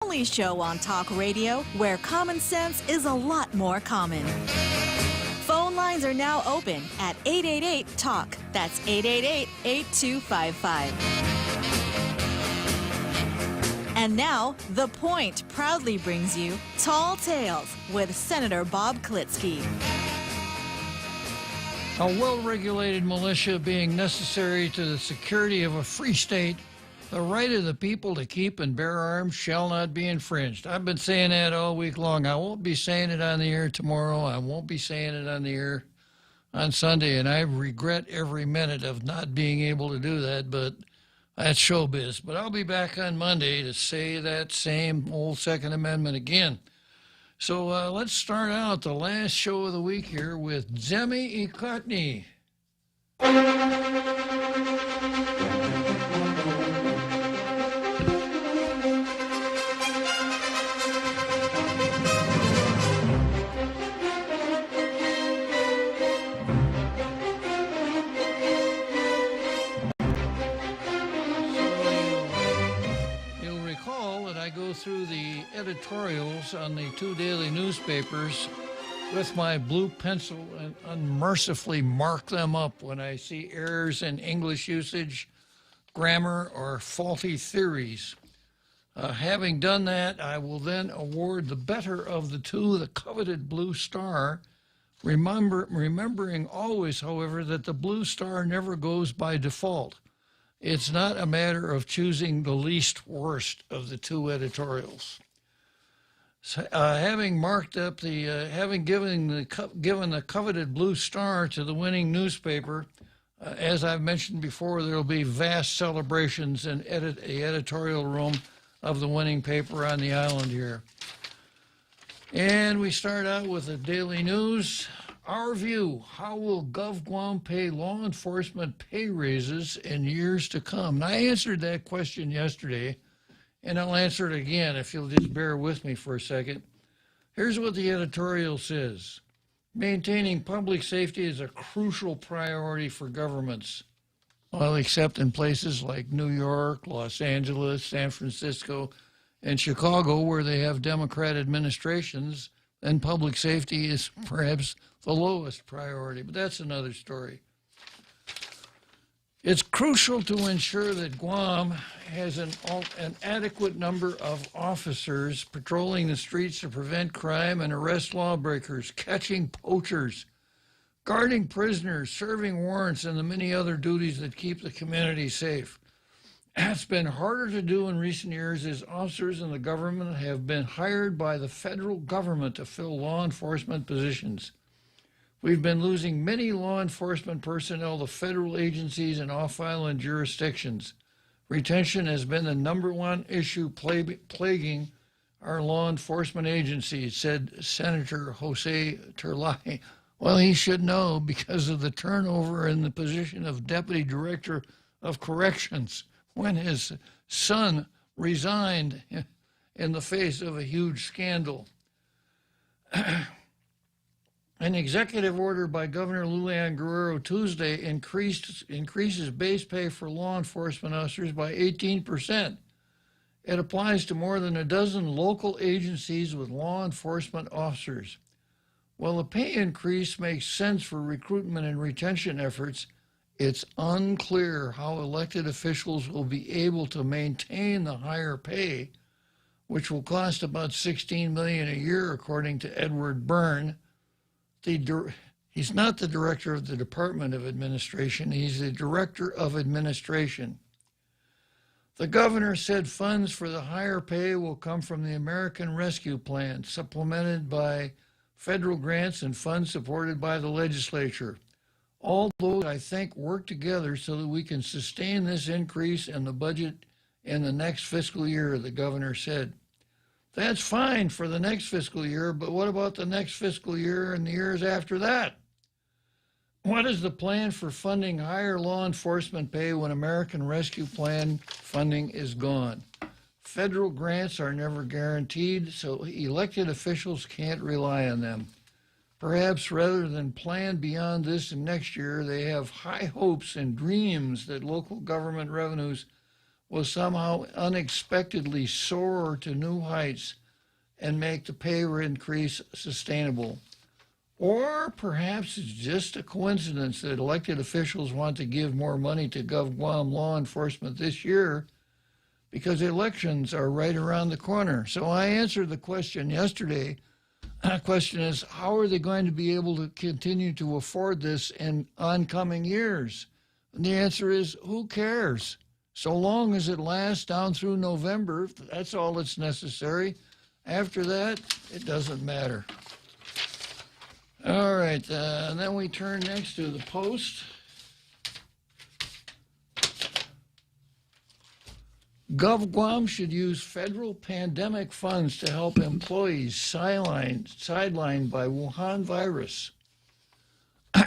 only show on talk radio where common sense is a lot more common. Phone lines are now open at 888-TALK. That's 888-8255. And now, The Point proudly brings you Tall Tales with Senator Bob Klitzkie. A well-regulated militia being necessary to the security of a free state, the right of the people to keep and bear arms shall not be infringed. I've been saying that all week long. I won't be saying it on the air tomorrow. I won't be saying it on the air on Sunday, and I regret every minute of not being able to do that, but that's showbiz. But I'll be back on Monday to say that same old Second Amendment again. So let's start out the last show of the week here with Zemi Ikotny. Through the editorials on the two daily newspapers with my blue pencil and unmercifully mark them up when I see errors in English usage, grammar, or faulty theories. Having done that, I will then award the better of the two the coveted blue star, remembering always, however, that the blue star never goes by default. It's not a matter of choosing the least worst of the two editorials. So, having marked up having given the coveted blue star to the winning newspaper, as I've mentioned before, there will be vast celebrations in the editorial room of the winning paper on the island here. And we start out with the Daily News. Our view, how will GovGuam pay law enforcement pay raises in years to come? And I answered that question yesterday, and I'll answer it again if you'll just bear with me for a second. Here's what the editorial says. Maintaining public safety is a crucial priority for governments. Well, except in places like New York, Los Angeles, San Francisco, and Chicago, where they have Democrat administrations, then public safety is perhaps the lowest priority, but that's another story. It's crucial to ensure that Guam has an adequate number of officers patrolling the streets to prevent crime and arrest lawbreakers, catching poachers, guarding prisoners, serving warrants, and the many other duties that keep the community safe. It's been harder to do in recent years as officers in the government have been hired by the federal government to fill law enforcement positions. We've been losing many law enforcement personnel to federal agencies and off-island jurisdictions. Retention has been the number one issue plaguing our law enforcement agencies, said Senator Jose Turlai. Well, he should know because of the turnover in the position of Deputy Director of Corrections when his son resigned in the face of a huge scandal. An executive order by Governor Lulian Guerrero Tuesday increases base pay for law enforcement officers by 18%. It applies to more than a dozen local agencies with law enforcement officers. While the pay increase makes sense for recruitment and retention efforts, it's unclear how elected officials will be able to maintain the higher pay, which will cost about $16 million a year, according to Edward Byrne. He's not the director of the Department of Administration. He's the director of administration. The governor said funds for the higher pay will come from the American Rescue Plan, supplemented by federal grants and funds supported by the legislature. All those, I think, work together so that we can sustain this increase in the budget in the next fiscal year, the governor said. That's fine for the next fiscal year, but what about the next fiscal year and the years after that? What is the plan for funding higher law enforcement pay when American Rescue Plan funding is gone? Federal grants are never guaranteed, so elected officials can't rely on them. Perhaps rather than plan beyond this and next year, they have high hopes and dreams that local government revenues will somehow unexpectedly soar to new heights and make the pay increase sustainable. Or perhaps it's just a coincidence that elected officials want to give more money to GovGuam law enforcement this year because elections are right around the corner. So I answered the question yesterday. The question is, how are they going to be able to continue to afford this in oncoming years? And the answer is, who cares? So long as it lasts down through November, that's all that's necessary. After that, it doesn't matter. All right, and then we turn next to the Post. GovGuam should use federal pandemic funds to help employees sidelined by Wuhan virus.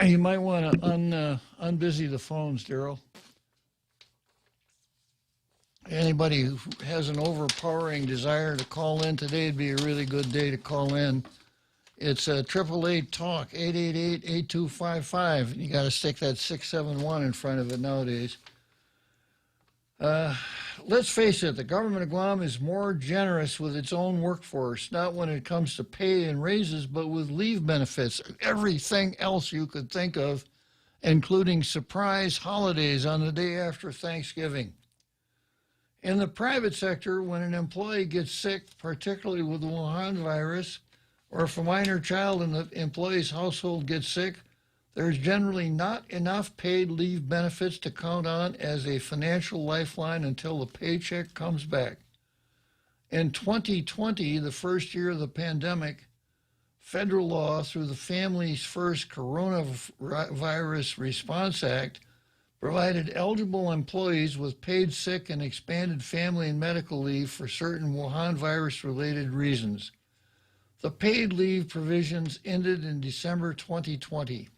You might want to unbusy the phones, Daryl. Anybody who has an overpowering desire to call in today, would be a really good day to call in. It's 888-TALK, 888-8255. You got to stick that 671 in front of it nowadays. Let's face it, the government of Guam is more generous with its own workforce, not when it comes to pay and raises, but with leave benefits, everything else you could think of, including surprise holidays on the day after Thanksgiving. In the private sector, when an employee gets sick, particularly with the Wuhan virus, or if a minor child in the employee's household gets sick, there's generally not enough paid leave benefits to count on as a financial lifeline until the paycheck comes back. In 2020, the first year of the pandemic, federal law through the Families First Coronavirus Response Act provided eligible employees with paid sick and expanded family and medical leave for certain Wuhan virus-related reasons. The paid leave provisions ended in December 2020.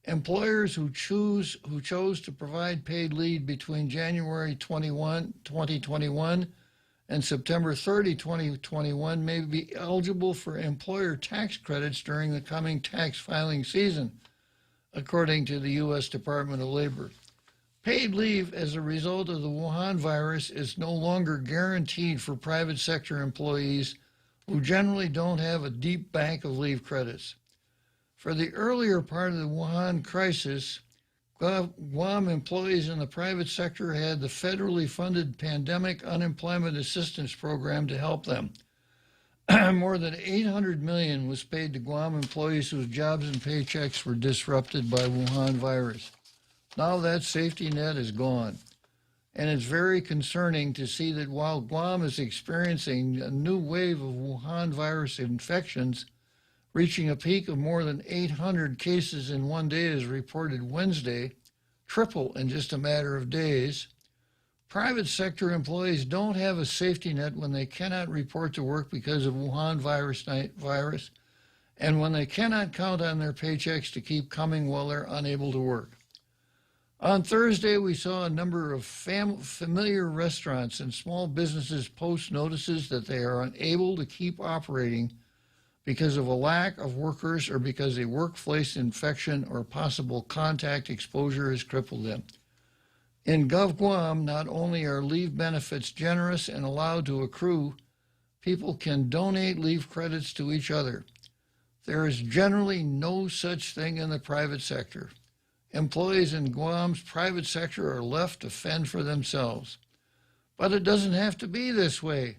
Employers who chose to provide paid leave between January 2021 and September 30, 2021 may be eligible for employer tax credits during the coming tax filing season, according to the U.S. Department of Labor. Paid leave as a result of the Wuhan virus is no longer guaranteed for private sector employees who generally don't have a deep bank of leave credits. For the earlier part of the Wuhan crisis, Guam employees in the private sector had the federally funded Pandemic Unemployment Assistance Program to help them. More than $800 million was paid to Guam employees whose jobs and paychecks were disrupted by Wuhan virus. Now that safety net is gone. And it's very concerning to see that while Guam is experiencing a new wave of Wuhan virus infections, reaching a peak of more than 800 cases in one day as reported Wednesday, triple in just a matter of days, private sector employees don't have a safety net when they cannot report to work because of Wuhan virus, and when they cannot count on their paychecks to keep coming while they're unable to work. On Thursday, we saw a number of familiar restaurants and small businesses post notices that they are unable to keep operating because of a lack of workers or because a workplace infection or possible contact exposure has crippled them. In GovGuam, not only are leave benefits generous and allowed to accrue, people can donate leave credits to each other. There is generally no such thing in the private sector. Employees in Guam's private sector are left to fend for themselves. But it doesn't have to be this way.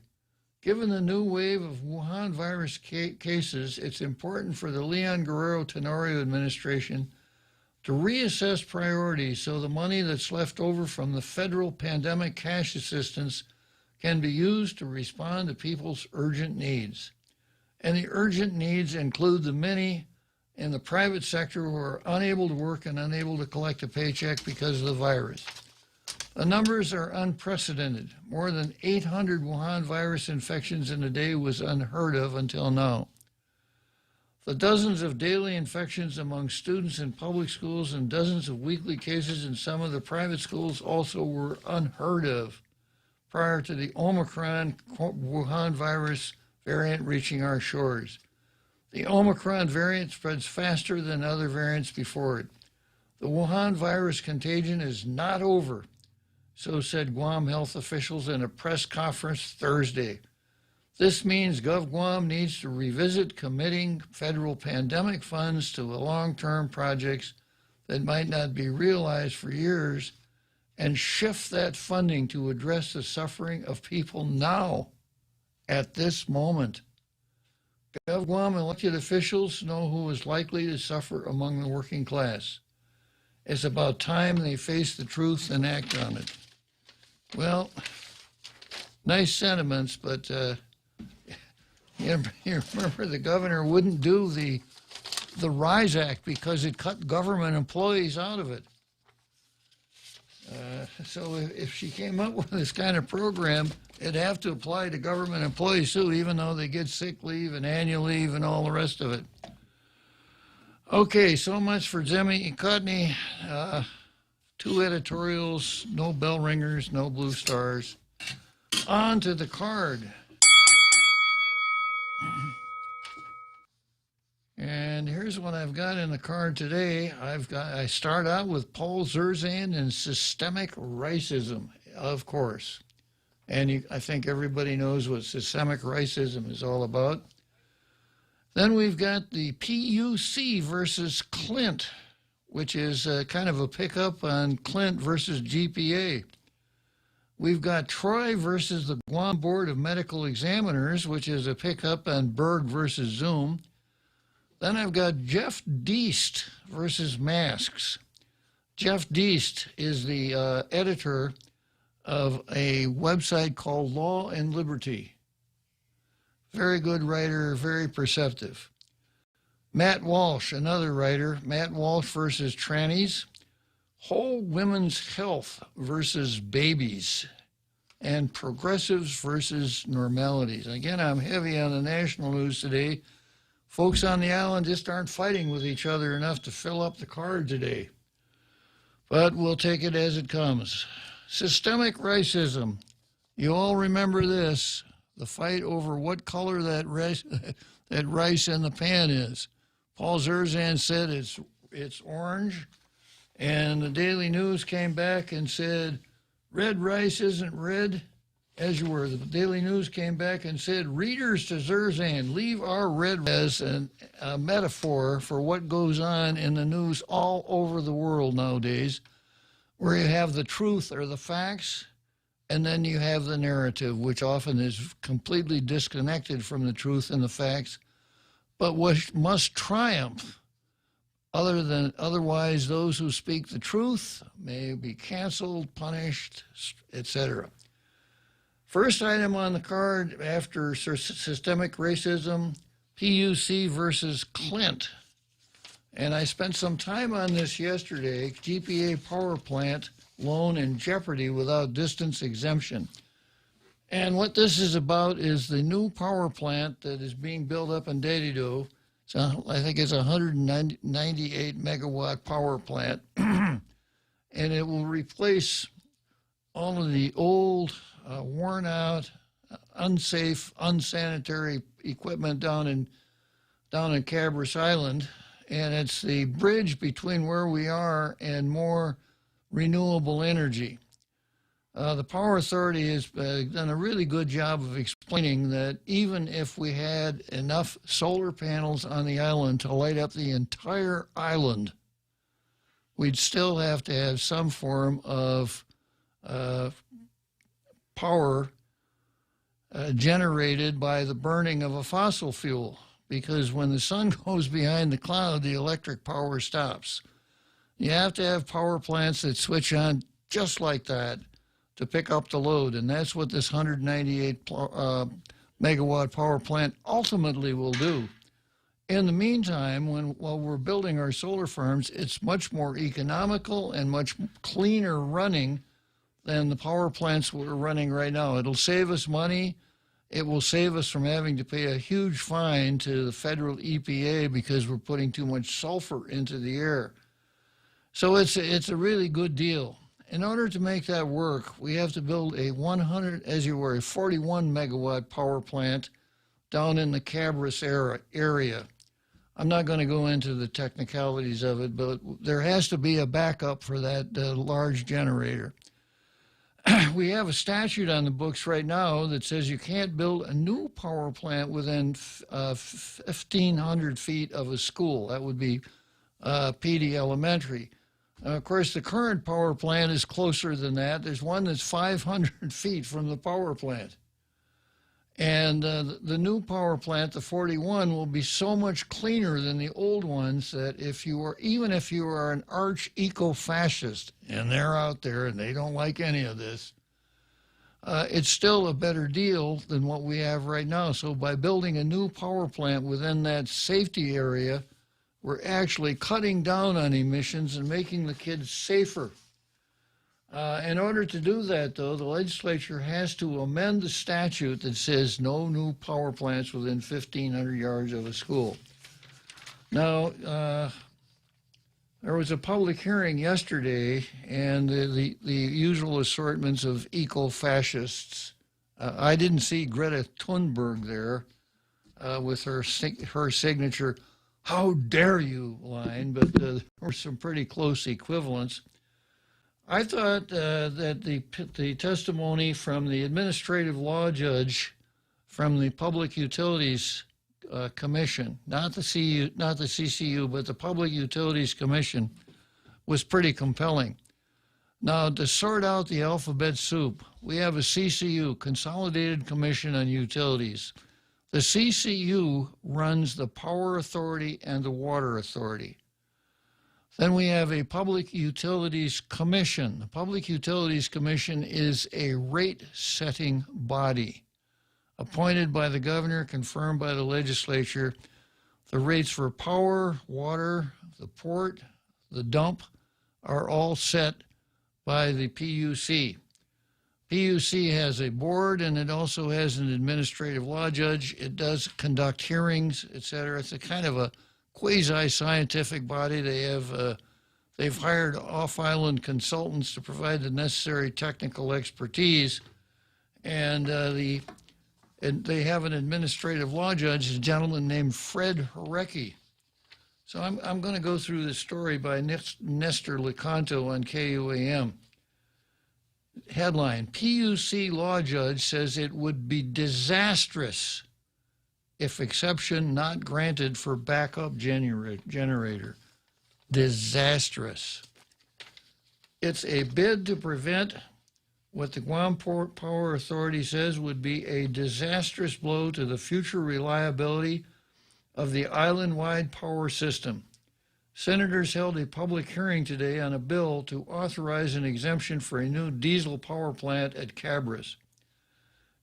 Given the new wave of Wuhan virus cases, it's important for the Leon Guerrero Tenorio administration to reassess priorities so the money that's left over from the federal pandemic cash assistance can be used to respond to people's urgent needs. And the urgent needs include the many in the private sector who are unable to work and unable to collect a paycheck because of the virus. The numbers are unprecedented. More than 800 Wuhan virus infections in a day was unheard of until now. The dozens of daily infections among students in public schools and dozens of weekly cases in some of the private schools also were unheard of prior to the Omicron Wuhan virus variant reaching our shores. The Omicron variant spreads faster than other variants before it. The Wuhan virus contagion is not over, So said Guam health officials in a press conference Thursday. This means GovGuam needs to revisit committing federal pandemic funds to long-term projects that might not be realized for years and shift that funding to address the suffering of people now, at this moment. GovGuam elected officials know who is likely to suffer among the working class. It's about time they face the truth and act on it. Well, nice sentiments, but you remember the governor wouldn't do the RISE Act because it cut government employees out of it. So if she came up with this kind of program, it'd have to apply to government employees too, even though they get sick leave and annual leave and all the rest of it. Okay, so much for Jimmy Cotney. 2 editorials, no bell ringers, no blue stars. On to the card. And here's what I've got in the card today. I start out with Paul Zerzan and systemic racism, of course. And I think everybody knows what systemic racism is all about. Then we've got the PUC versus Clint, which is kind of a pickup on Clint versus GPA. We've got Troy versus the Guam Board of Medical Examiners, which is a pickup on Berg versus Zoom. Then I've got Jeff Deist versus masks. Jeff Deist is the editor of a website called Law and Liberty. Very good writer, very perceptive. Matt Walsh, another writer. Matt Walsh versus trannies. Whole women's health versus babies. And progressives versus normalities. Again, I'm heavy on the national news today. Folks on the island just aren't fighting with each other enough to fill up the card today. But we'll take it as it comes. Systemic racism. You all remember this, the fight over what color that rice in the pan is. Paul Zerzan said it's orange, and the Daily News came back and said, red rice isn't red. As you were, the Daily News came back and said, readers to Zerzan, leave our red as a metaphor for what goes on in the news all over the world nowadays, where you have the truth or the facts, and then you have the narrative, which often is completely disconnected from the truth and the facts, but which must triumph. Otherwise, those who speak the truth may be canceled, punished, etc. First item on the card after systemic racism, PUC versus Clint. And I spent some time on this yesterday, GPA power plant loan in jeopardy without distance exemption. And what this is about is the new power plant that is being built up in Dedido. So I think it's a 198 megawatt power plant. And it will replace all of the old, worn out, unsafe, unsanitary equipment down in Cabras Island. And it's the bridge between where we are and more renewable energy. The Power Authority has done a really good job of explaining that even if we had enough solar panels on the island to light up the entire island, we'd still have to have some form of power generated by the burning of a fossil fuel, because when the sun goes behind the cloud, the electric power stops. You have to have power plants that switch on just like that to pick up the load, and that's what this 198 megawatt power plant ultimately will do. In the meantime, while we're building our solar farms, it's much more economical and much cleaner running than the power plants we're running right now. It'll save us money. It will save us from having to pay a huge fine to the federal EPA because we're putting too much sulfur into the air. So it's a really good deal. In order to make that work, we have to build a 41 megawatt power plant down in the Cabras area. I'm not going to go into the technicalities of it, but there has to be a backup for that large generator. we have a statute on the books right now that says you can't build a new power plant within 1,500 feet of a school. That would be PD Elementary. Of course, the current power plant is closer than that. There's one that's 500 feet from the power plant. And the new power plant, the 41, will be so much cleaner than the old ones that even if you are an arch eco-fascist, and they're out there and they don't like any of this, it's still a better deal than what we have right now. So by building a new power plant within that safety area, we're actually cutting down on emissions and making the kids safer. In order to do that, though, the legislature has to amend the statute that says no new power plants within 1,500 yards of a school. Now, there was a public hearing yesterday, and the usual assortments of eco-fascists. I didn't see Greta Thunberg there with her signature, "How dare you" line, but there were some pretty close equivalents. I thought that the testimony from the administrative law judge from the Public Utilities Commission, not the CCU, but the Public Utilities Commission, was pretty compelling. Now, to sort out the alphabet soup, we have a CCU, Consolidated Commission on Utilities. The CCU runs the Power Authority and the Water Authority. Then we have a Public Utilities Commission. The Public Utilities Commission is a rate-setting body appointed by the governor, confirmed by the legislature. The rates for power, water, the port, the dump are all set by the PUC. PUC has a board, and it also has an administrative law judge. It does conduct hearings, et cetera. It's a kind of a quasi-scientific body. They've hired off-island consultants to provide the necessary technical expertise, and they have an administrative law judge, a gentleman named Fred Horecki. So I'm going to go through this story by Nestor Lecanto on KUAM. Headline: PUC law judge says it would be disastrous if exception not granted for backup generator. Disastrous. It's a bid to prevent what the Guam Port Power Authority says would be a disastrous blow to the future reliability of the island-wide power system. Senators held a public hearing today on a bill to authorize an exemption for a new diesel power plant at Cabras.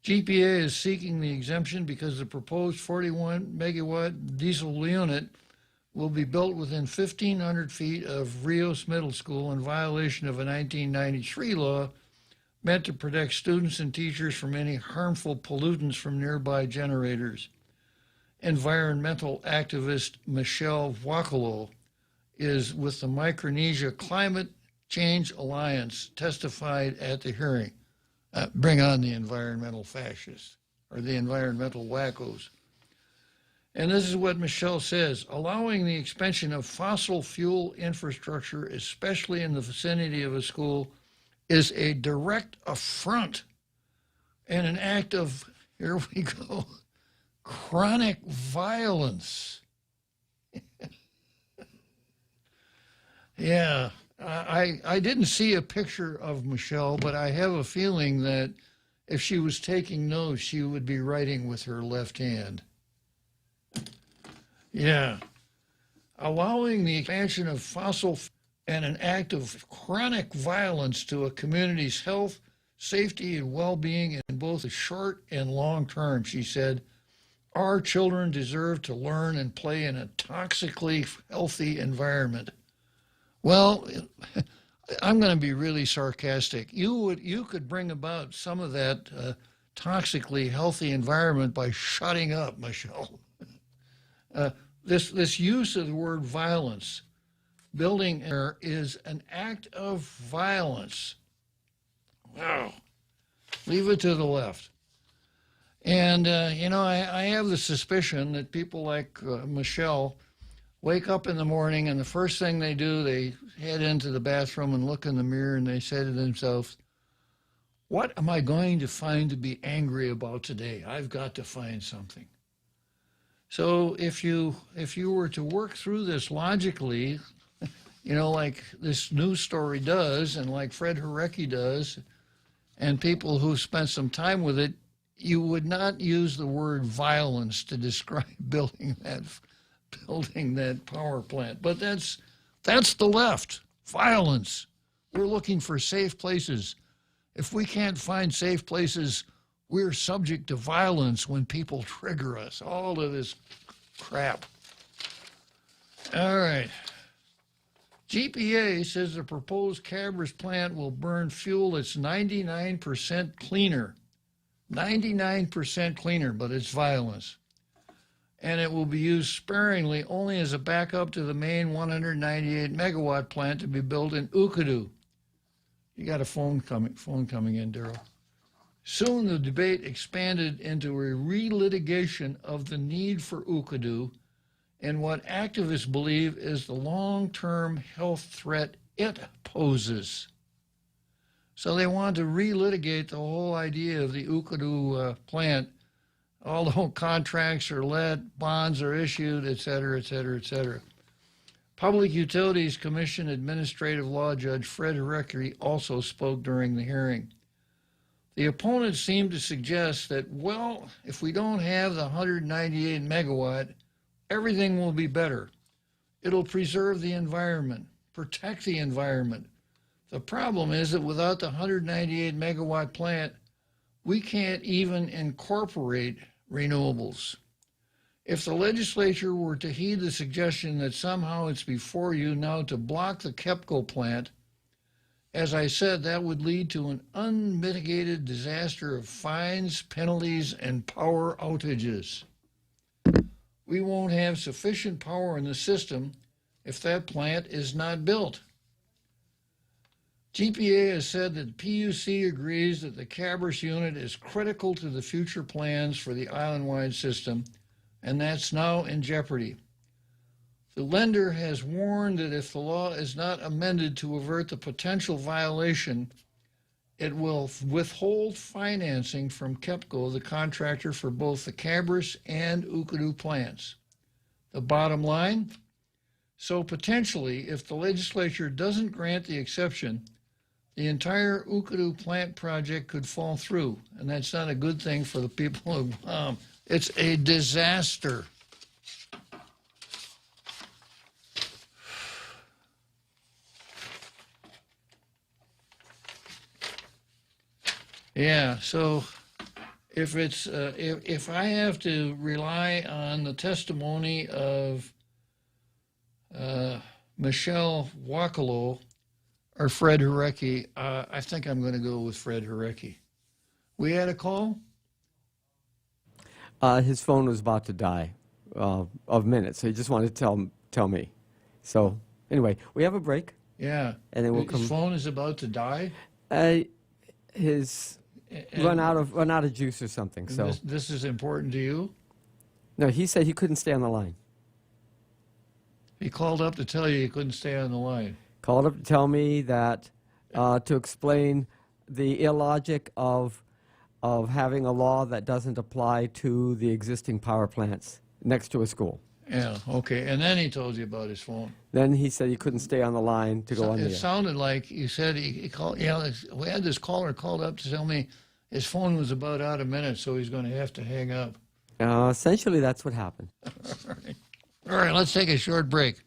GPA is seeking the exemption because the proposed 41 megawatt diesel unit will be built within 1,500 feet of Rios Middle School in violation of a 1993 law meant to protect students and teachers from any harmful pollutants from nearby generators. Environmental activist Michelle Wakalo is with the Micronesia Climate Change Alliance, testified at the hearing. Bring on the environmental fascists, or the environmental wackos. And this is what Michelle says: allowing the expansion of fossil fuel infrastructure, especially in the vicinity of a school, is a direct affront and an act of, here we go, chronic violence. Yeah, I didn't see a picture of Michelle, but I have a feeling that if she was taking notes, she would be writing with her left hand. Yeah. Allowing the expansion of fossil and an act of chronic violence to a community's health, safety, and well-being in both the short and long term, she said. Our children deserve to learn and play in a toxically healthy environment. Well, I'm going to be really sarcastic. You could bring about some of that toxically healthy environment by shutting up, Michelle. This use of the word violence, building error, is an act of violence. Wow. Leave it to the left. And, I have the suspicion that people like Michelle wake up in the morning and the first thing they do, they head into the bathroom and look in the mirror and they say to themselves, What am I going to find to be angry about today? I've got to find something. So if you were to work through this logically, like this news story does, and like Fred Hurecki does, and people who spent some time with it, you would not use the word violence to describe building that power plant. But that's the left. Violence. We're looking for safe places. If we can't find safe places, we're subject to violence when people trigger us. All of this crap. All right. GPA says the proposed Cabras plant will burn fuel that's 99% cleaner. 99% cleaner, but it's violence. And it will be used sparingly only as a backup to the main 198 megawatt plant to be built in Ukadu. You got a phone coming in, Darrell. Soon the debate expanded into a relitigation of the need for Ukadu and what activists believe is the long-term health threat it poses. So they want to relitigate the whole idea of the Ukadu plant, although contracts are let, bonds are issued, et cetera, et cetera, et cetera. Public Utilities Commission Administrative Law Judge Fred Hurecki also spoke during the hearing. The opponents seem to suggest that, well, if we don't have the 198 megawatt, everything will be better. It'll preserve the environment, protect the environment. The problem is that without the 198 megawatt plant, we can't even incorporate renewables. If the legislature were to heed the suggestion that somehow it's before you now to block the KEPCO plant, as I said, that would lead to an unmitigated disaster of fines, penalties, and power outages. We won't have sufficient power in the system if that plant is not built. GPA has said that the PUC agrees that the Cabras unit is critical to the future plans for the island-wide system, and that's now in jeopardy. The lender has warned that if the law is not amended to avert the potential violation, it will withhold financing from KEPCO, the contractor for both the Cabras and Ukadu plants. The bottom line, so potentially, if the legislature doesn't grant the exception, the entire Ukadu plant project could fall through, and that's not a good thing for the people of It's a disaster. Yeah, so if I have to rely on the testimony of Michelle Wakalo or Fred Hurecki, I think I'm going to go with Fred Hurecki. We had a call? His phone was about to die of minutes, so he just wanted to tell me. So anyway, we have a break. Yeah. And then we'll His phone is about to die? His run out of juice or something. So this is important to you? No, he said he couldn't stay on the line. He called up to tell you he couldn't stay on the line. Called up to tell me that to explain the illogic of having a law that doesn't apply to the existing power plants next to a school. Yeah, okay. And then he told you about his phone. Then he said he couldn't stay on the line to go on the air. It sounded like you said he called. We had this caller called up to tell me his phone was about out of minutes, so he's going to have to hang up. Essentially, that's what happened. All right, let's take a short break.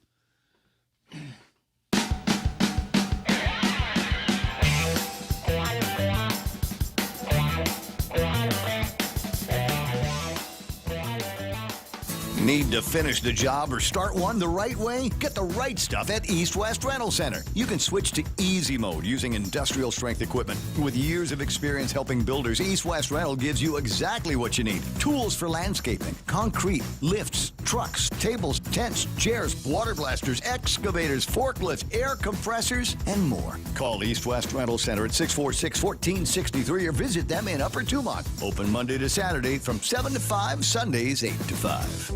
Need to finish the job or start one the right way? Get the right stuff at East West Rental Center. You can switch to easy mode using industrial strength equipment. With years of experience helping builders, East West Rental gives you exactly what you need. Tools for landscaping, concrete, lifts, trucks, tables, tents, chairs, water blasters, excavators, forklifts, air compressors, and more. Call East West Rental Center at 646-1463 or visit them in Upper Tumont. Open Monday to Saturday from 7 to 5, Sundays 8 to 5.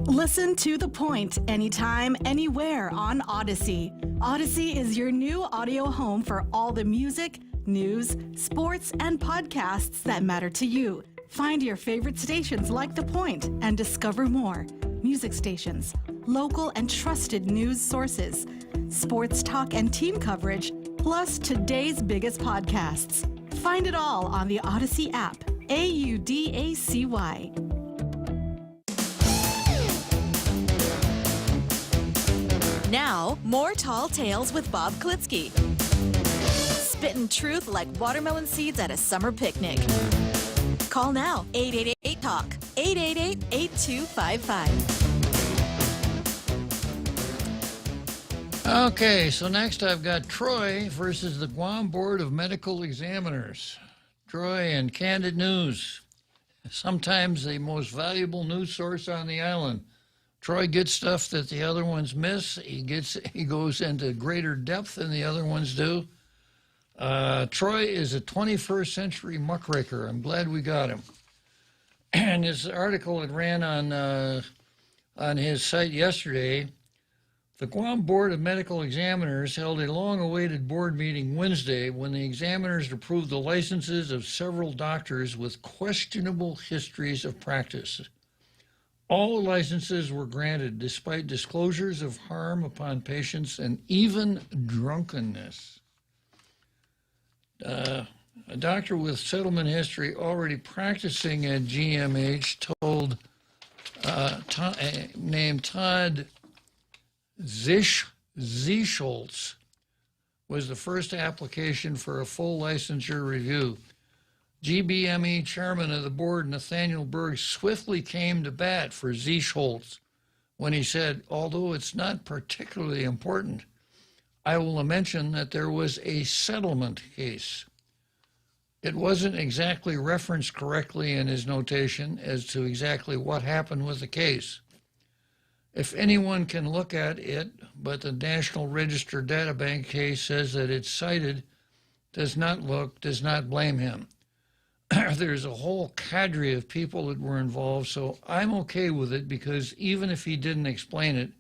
Listen to The Point anytime, anywhere on Odyssey. Odyssey is your new audio home for all the music, news, sports, and podcasts that matter to you. Find your favorite stations like The Point and discover more. Music stations, local and trusted news sources, sports talk and team coverage, plus today's biggest podcasts. Find it all on the Odyssey app. AUDACY. Now, more Tall Tales with Bob Klitzkie. Spitting truth like watermelon seeds at a summer picnic. Call now, 888-TALK, 888-8255. Okay, so next I've got Troy versus the Guam Board of Medical Examiners. Troy and Candid News, sometimes the most valuable news source on the island. Troy gets stuff that the other ones miss. He goes into greater depth than the other ones do. Troy is a 21st century muckraker. I'm glad we got him. And his article that ran on his site yesterday, the Guam Board of Medical Examiners held a long-awaited board meeting Wednesday when the examiners approved the licenses of several doctors with questionable histories of practice. All licenses were granted despite disclosures of harm upon patients and even drunkenness. A doctor with settlement history already practicing at GMH told named Todd Zischoltz was the first application for a full licensure review. GBME chairman of the board, Nathaniel Berg, swiftly came to bat for Zischoltz when he said, although it's not particularly important, I will mention that there was a settlement case. It wasn't exactly referenced correctly in his notation as to exactly what happened with the case. If anyone can look at it, but the National Register Databank case says that it's cited, does not blame him. There's a whole cadre of people that were involved, so I'm okay with it because even if he didn't explain it,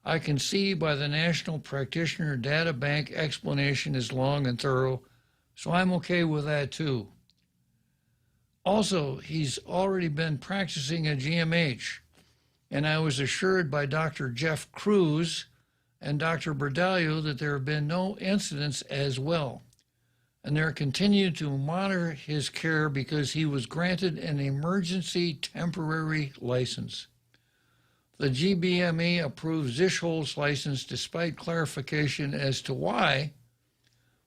I can see by the National Practitioner Data Bank explanation is long and thorough, so I'm okay with that too. Also, he's already been practicing at GMH, and I was assured by Dr. Jeff Cruz and Dr. Berdalio that there have been no incidents as well. And they're continuing to monitor his care because he was granted an emergency temporary license. The GBME approved Zischoltz's license despite clarification as to why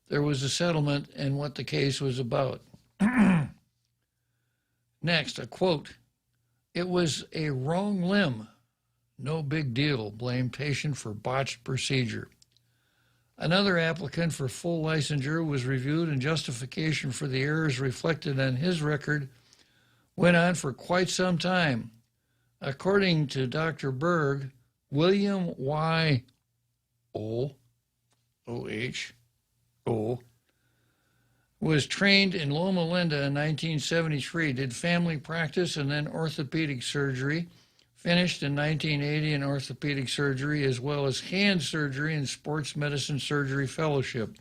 there was a settlement and what the case was about. Next, a quote, "It was a wrong limb. No big deal. Blame patient for botched procedure." Another applicant for full licensure was reviewed, and justification for the errors reflected on his record went on for quite some time. According to Dr. Berg, William Y. O. was trained in Loma Linda in 1973, did family practice and then orthopedic surgery, finished in 1980 in orthopedic surgery, as well as hand surgery and sports medicine surgery fellowship.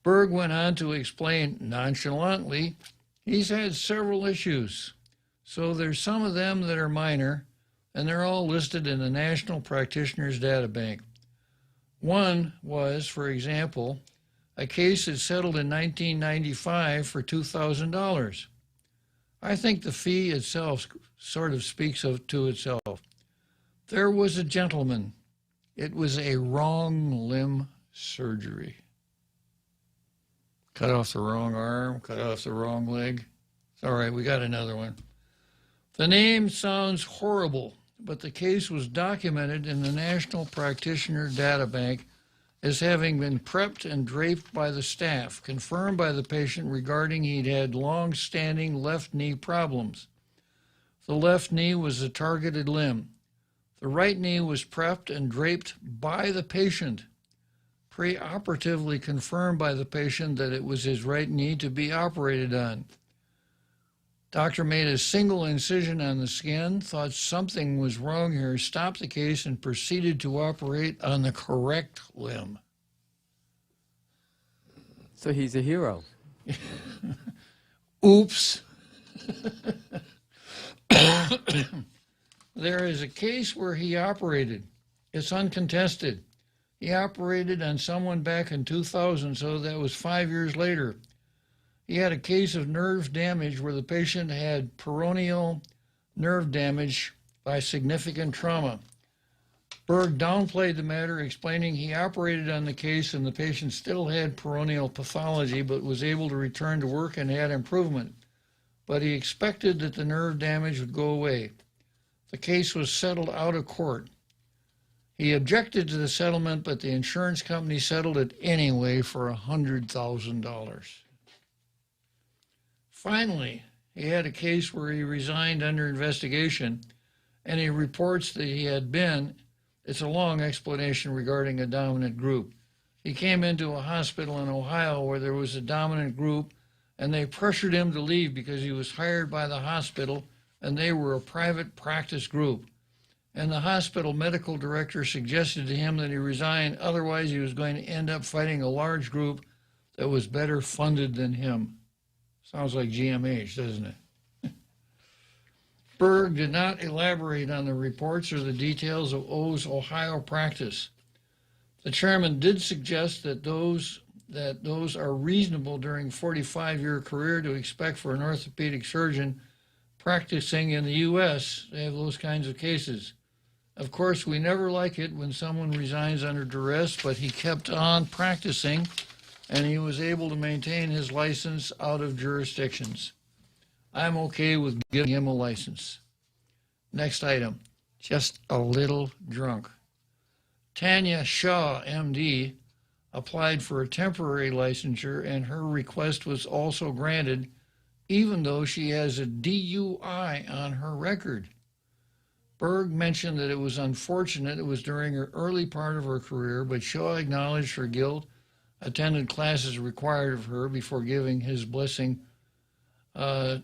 Berg went on to explain nonchalantly, he's had several issues. So there's some of them that are minor, and they're all listed in the National Practitioners Data Bank. One was, for example, a case that settled in 1995 for $2,000. I think the fee itself sort of speaks to itself. There was a gentleman. It was a wrong limb surgery. Cut off the wrong arm, cut off the wrong leg. All right, we got another one. The name sounds horrible, but the case was documented in the National Practitioner Data Bank as having been prepped and draped by the staff, confirmed by the patient regarding he'd had long-standing left knee problems. The left knee was a targeted limb. The right knee was prepped and draped by the patient, preoperatively confirmed by the patient that it was his right knee to be operated on. Doctor made a single incision on the skin, thought something was wrong here, stopped the case, and proceeded to operate on the correct limb. So he's a hero. Oops. There is a case where he operated. It's uncontested. He operated on someone back in 2000, so that was 5 years later. He had a case of nerve damage where the patient had peroneal nerve damage by significant trauma. Berg downplayed the matter, explaining he operated on the case and the patient still had peroneal pathology but was able to return to work and had improvement. But he expected that the nerve damage would go away. The case was settled out of court. He objected to the settlement, but the insurance company settled it anyway for $100,000. Finally, he had a case where he resigned under investigation, and he reports that he had been, it's a long explanation regarding a dominant group. He came into a hospital in Ohio where there was a dominant group, and they pressured him to leave because he was hired by the hospital, and they were a private practice group. And the hospital medical director suggested to him that he resign, otherwise he was going to end up fighting a large group that was better funded than him. Sounds like GMH, doesn't it? Berg did not elaborate on the reports or the details of O's Ohio practice. The chairman did suggest that those are reasonable during a 45-year career to expect for an orthopedic surgeon practicing in the U.S. to have those kinds of cases. Of course, we never like it when someone resigns under duress, but he kept on practicing, and he was able to maintain his license out of jurisdictions. I'm okay with giving him a license. Next item, just a little drunk. Tanya Shaw, MD, applied for a temporary licensure, and her request was also granted, even though she has a DUI on her record. Berg mentioned that it was unfortunate it was during her early part of her career, but Shaw acknowledged her guilt, attended classes required of her before giving his blessing of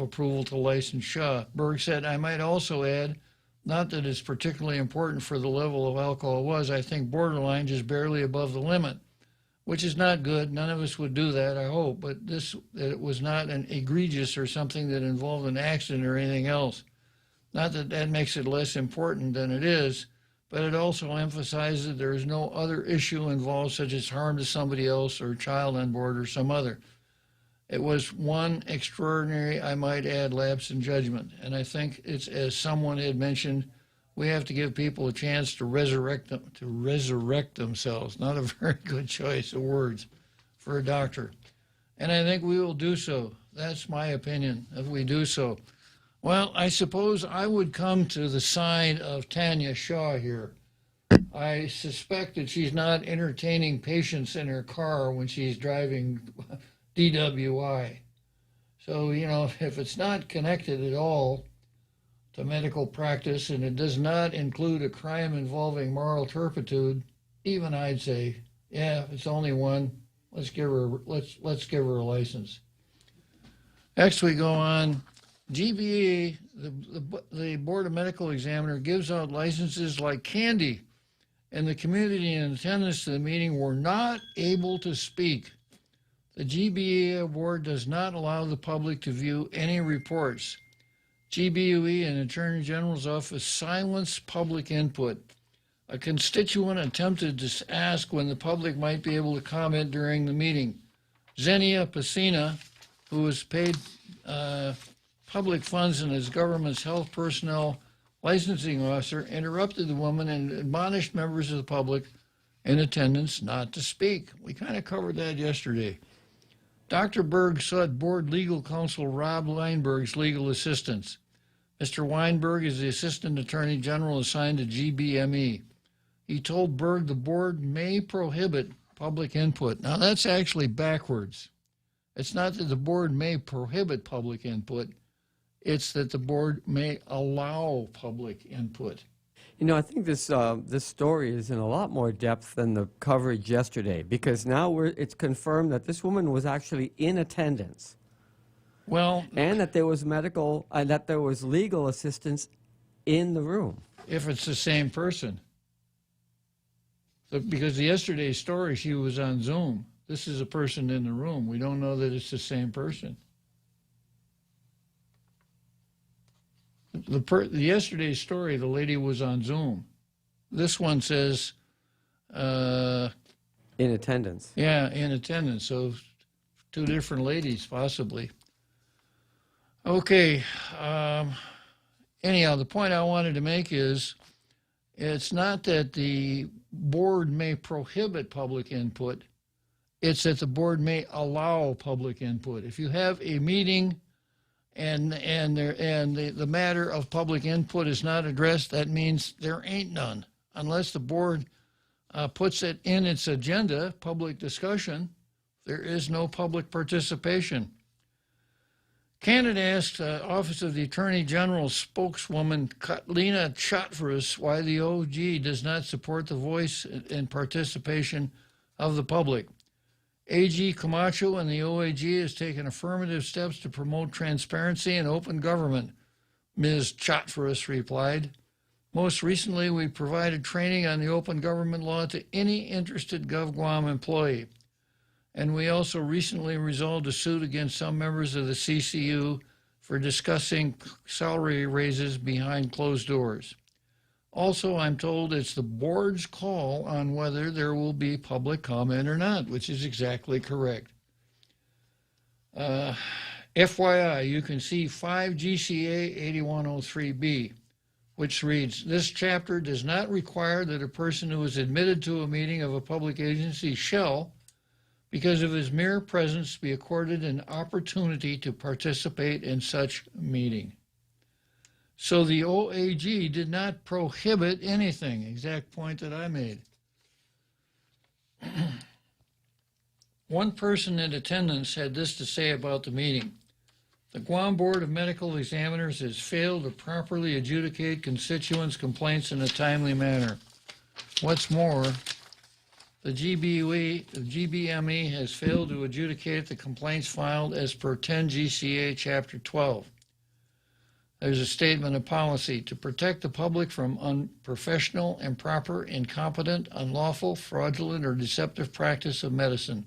approval to license Shaw. Berg said, I might also add, not that it's particularly important for the level of alcohol it was, I think borderline just barely above the limit, which is not good. None of us would do that, I hope, but that it was not an egregious or something that involved an accident or anything else. Not that that makes it less important than it is, but it also emphasizes there is no other issue involved such as harm to somebody else or a child on board or some other. It was one extraordinary, I might add, lapse in judgment. And I think it's, as someone had mentioned, we have to give people a chance to resurrect themselves. Not a very good choice of words for a doctor. And I think we will do so. That's my opinion, if we do so. Well, I suppose I would come to the side of Tanya Shaw here. I suspect that she's not entertaining patients in her car when she's driving DWI. So, if it's not connected at all to medical practice and it does not include a crime involving moral turpitude, even I'd say, yeah, it's only one. Let's give her a license. Next we go on. GBA, the Board of Medical Examiner, gives out licenses like candy, and the community in attendance to the meeting were not able to speak. The GBA award does not allow the public to view any reports. GBUE and Attorney General's Office silenced public input. A constituent attempted to ask when the public might be able to comment during the meeting. Xenia Pacina, who was paid public funds and is government's health personnel licensing officer, interrupted the woman and admonished members of the public in attendance not to speak. We kind of covered that yesterday. Dr. Berg sought board legal counsel Rob Weinberg's legal assistance. Mr. Weinberg is the Assistant Attorney General assigned to GBME. He told Berg the board may prohibit public input. Now that's actually backwards. It's not that the board may prohibit public input, it's that the board may allow public input. I think this story is in a lot more depth than the coverage yesterday, because now it's confirmed that this woman was actually in attendance. Well, and that there was legal assistance in the room. If it's the same person. Because yesterday's story, she was on Zoom. This is a person in the room. We don't know that it's the same person. Yesterday's story, the lady was on Zoom. This one says... in attendance. Yeah, in attendance. So 2 different ladies, possibly. Okay. Anyhow, the point I wanted to make is it's not that the board may prohibit public input. It's that the board may allow public input. If you have a meeting and the matter of public input is not addressed, that means there ain't none. Unless the board puts it in its agenda, public discussion, there is no public participation. Canada asked Office of the Attorney General spokeswoman Katlina Chatverus why the OG does not support the voice and participation of the public. AG Camacho and the OAG has taken affirmative steps to promote transparency and open government, Ms. Chatverus replied. Most recently, we provided training on the open government law to any interested GovGuam employee. And we also recently resolved a suit against some members of the CCU for discussing salary raises behind closed doors. Also, I'm told it's the board's call on whether there will be public comment or not, which is exactly correct. FYI, you can see 5 GCA 8103B, which reads, this chapter does not require that a person who is admitted to a meeting of a public agency shall, because of his mere presence, be accorded an opportunity to participate in such meeting. So the OAG did not prohibit anything, exact point that I made. One person in attendance had this to say about the meeting. The Guam Board of Medical Examiners has failed to properly adjudicate constituents' complaints in a timely manner. What's more, the GBME has failed to adjudicate the complaints filed as per 10 GCA Chapter 12. There's a statement of policy to protect the public from unprofessional, improper, incompetent, unlawful, fraudulent, or deceptive practice of medicine.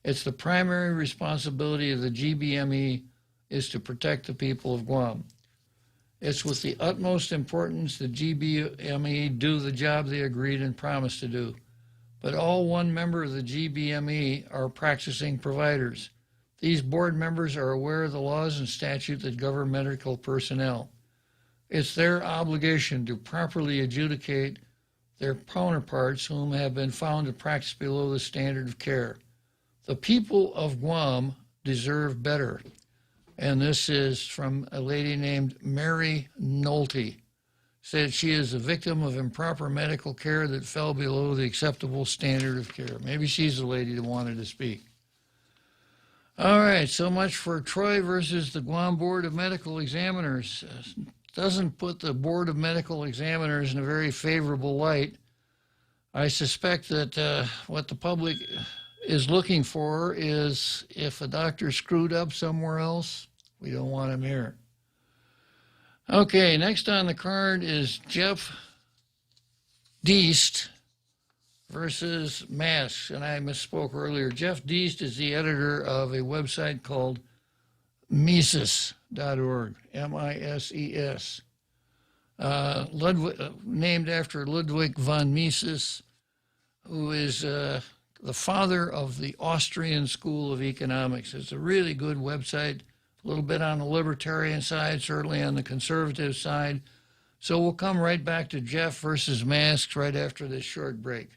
It's the primary responsibility of the GBME is to protect the people of Guam. It's with the utmost importance the GBME do the job they agreed and promised to do. But all one member of the GBME are practicing providers. These board members are aware of the laws and statutes that govern medical personnel. It's their obligation to properly adjudicate their counterparts whom have been found to practice below the standard of care. The people of Guam deserve better. And this is from a lady named Mary Nolte. Said she is a victim of improper medical care that fell below the acceptable standard of care. Maybe she's the lady that wanted to speak. All right, so much for Troy versus the Guam Board of Medical Examiners. Doesn't put the Board of Medical Examiners in a very favorable light. I suspect that what the public is looking for is if a doctor screwed up somewhere else, we don't want him here. Okay, next on the card is Jeff Deist versus masks, and I misspoke earlier. Jeff Deist is the editor of a website called Mises.org, M-I-S-E-S, named after Ludwig von Mises, who is the father of the Austrian School of Economics. It's a really good website, a little bit on the libertarian side, certainly on the conservative side. So we'll come right back to Jeff versus masks right after this short break.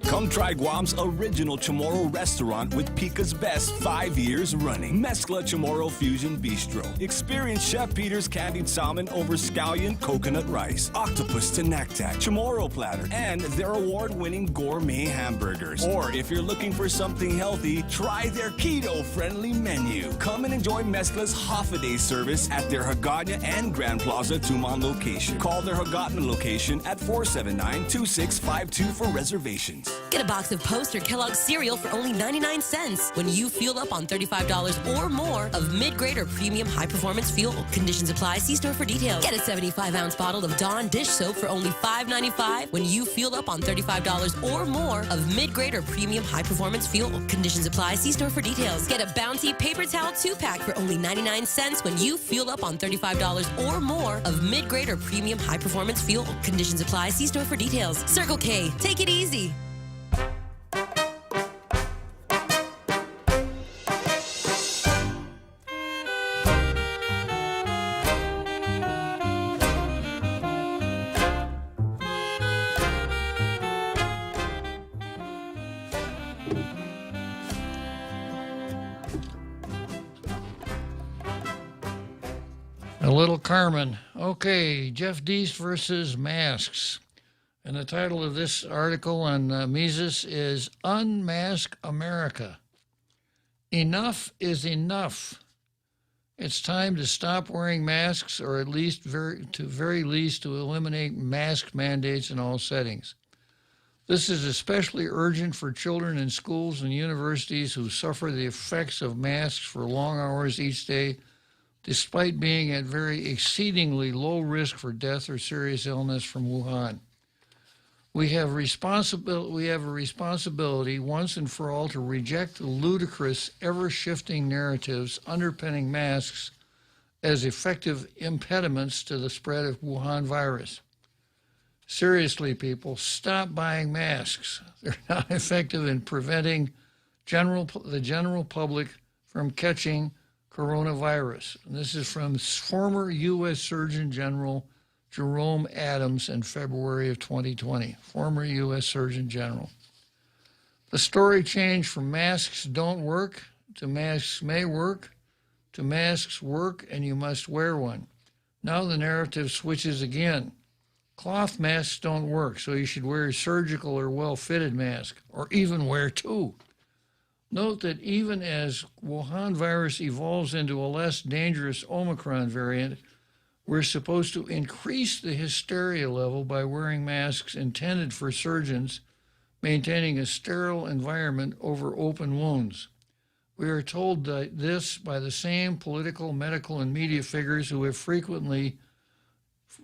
Come try Guam's original Chamorro restaurant with Pica's Best 5 years running. Mezcla Chamorro Fusion Bistro. Experience Chef Peter's candied salmon over scallion coconut rice, octopus to naktak, Chamorro platter, and their award-winning gourmet hamburgers. Or if you're looking for something healthy, try their keto-friendly menu. Come and enjoy Mezcla's half-a-day service at their Hagåtña and Grand Plaza Tuman location. Call their Hagåtña location at 479-2652 for reservations. Get a box of Post or Kellogg's cereal for only 99 cents when you fuel up on $35 or more of mid-grade or premium high-performance fuel. Conditions apply. See store for details. Get a 75-ounce bottle of Dawn dish soap for only $5.95 when you fuel up on $35 or more of mid-grade or premium high-performance fuel. Conditions apply. See store for details. Get a Bounty paper towel 2-pack for only 99 cents when you fuel up on $35 or more of mid-grade or premium high-performance fuel. Conditions apply. See store for details. Circle K. Take it easy. A little Carmen. Okay, Jeff Deese versus masks. And the title of this article on Mises is Unmask America. Enough is enough. It's time to stop wearing masks, or at least very least to eliminate mask mandates in all settings. This is especially urgent for children in schools and universities who suffer the effects of masks for long hours each day, despite being at very exceedingly low risk for death or serious illness from Wuhan. We have a responsibility once and for all to reject the ludicrous, ever-shifting narratives underpinning masks as effective impediments to the spread of Wuhan virus. Seriously, people, stop buying masks. They're not effective in preventing the general public from catching coronavirus. And this is from former U.S. Surgeon General Jerome Adams in February of 2020, former U.S. Surgeon General. The story changed from masks don't work to masks may work to masks work and you must wear one. Now the narrative switches again. Cloth masks don't work, so you should wear a surgical or well-fitted mask, or even wear two. Note that even as Wuhan virus evolves into a less dangerous Omicron variant, we're supposed to increase the hysteria level by wearing masks intended for surgeons, maintaining a sterile environment over open wounds. We are told this by the same political, medical, and media figures who have frequently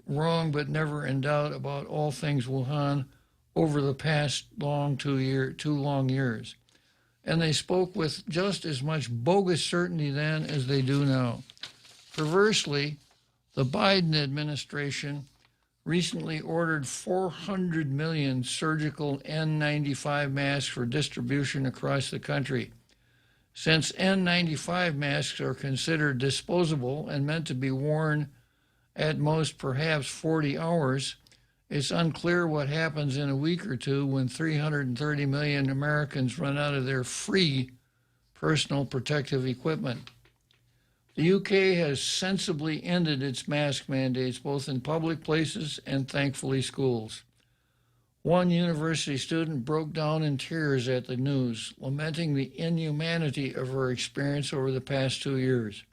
wrong but never in doubt about all things Wuhan over the past two long years. And they spoke with just as much bogus certainty then as they do now. Perversely, the Biden administration recently ordered 400 million surgical N95 masks for distribution across the country. Since N95 masks are considered disposable and meant to be worn at most perhaps 40 hours, it's unclear what happens in a week or two when 330 million Americans run out of their free personal protective equipment. The UK has sensibly ended its mask mandates both in public places and, thankfully, schools. One university student broke down in tears at the news, lamenting the inhumanity of her experience over the past 2 years.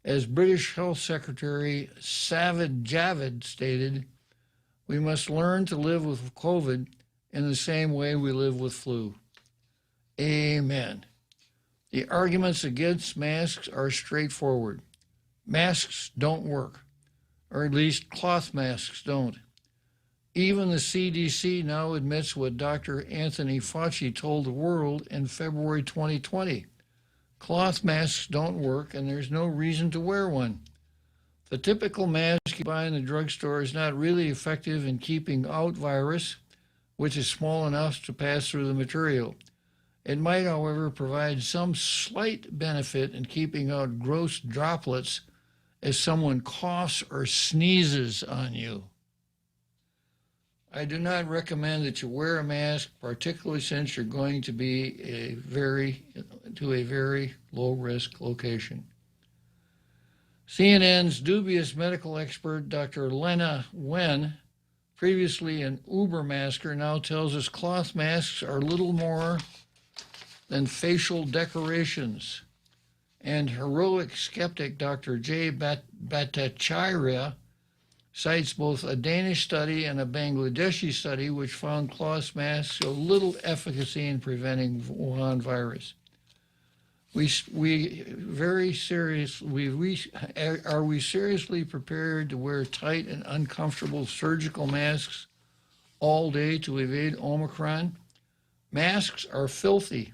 As British Health Secretary Sajid Javid stated, we must learn to live with COVID in the same way we live with flu. Amen. The arguments against masks are straightforward. Masks don't work, or at least cloth masks don't. Even the CDC now admits what Dr. Anthony Fauci told the world in February 2020. Cloth masks don't work, and there's no reason to wear one. The typical mask you buy in the drugstore is not really effective in keeping out virus, which is small enough to pass through the material. It might, however, provide some slight benefit in keeping out gross droplets as someone coughs or sneezes on you. I do not recommend that you wear a mask, particularly since you're going to be a very low-risk location. CNN's dubious medical expert, Dr. Lena Wen, previously an Uber masker, now tells us cloth masks are little more than facial decorations. And heroic skeptic Dr. Jay Bhattacharya cites both a Danish study and a Bangladeshi study which found cloth masks show little efficacy in preventing Wuhan virus. Are we seriously prepared to wear tight and uncomfortable surgical masks all day to evade Omicron? Masks are filthy.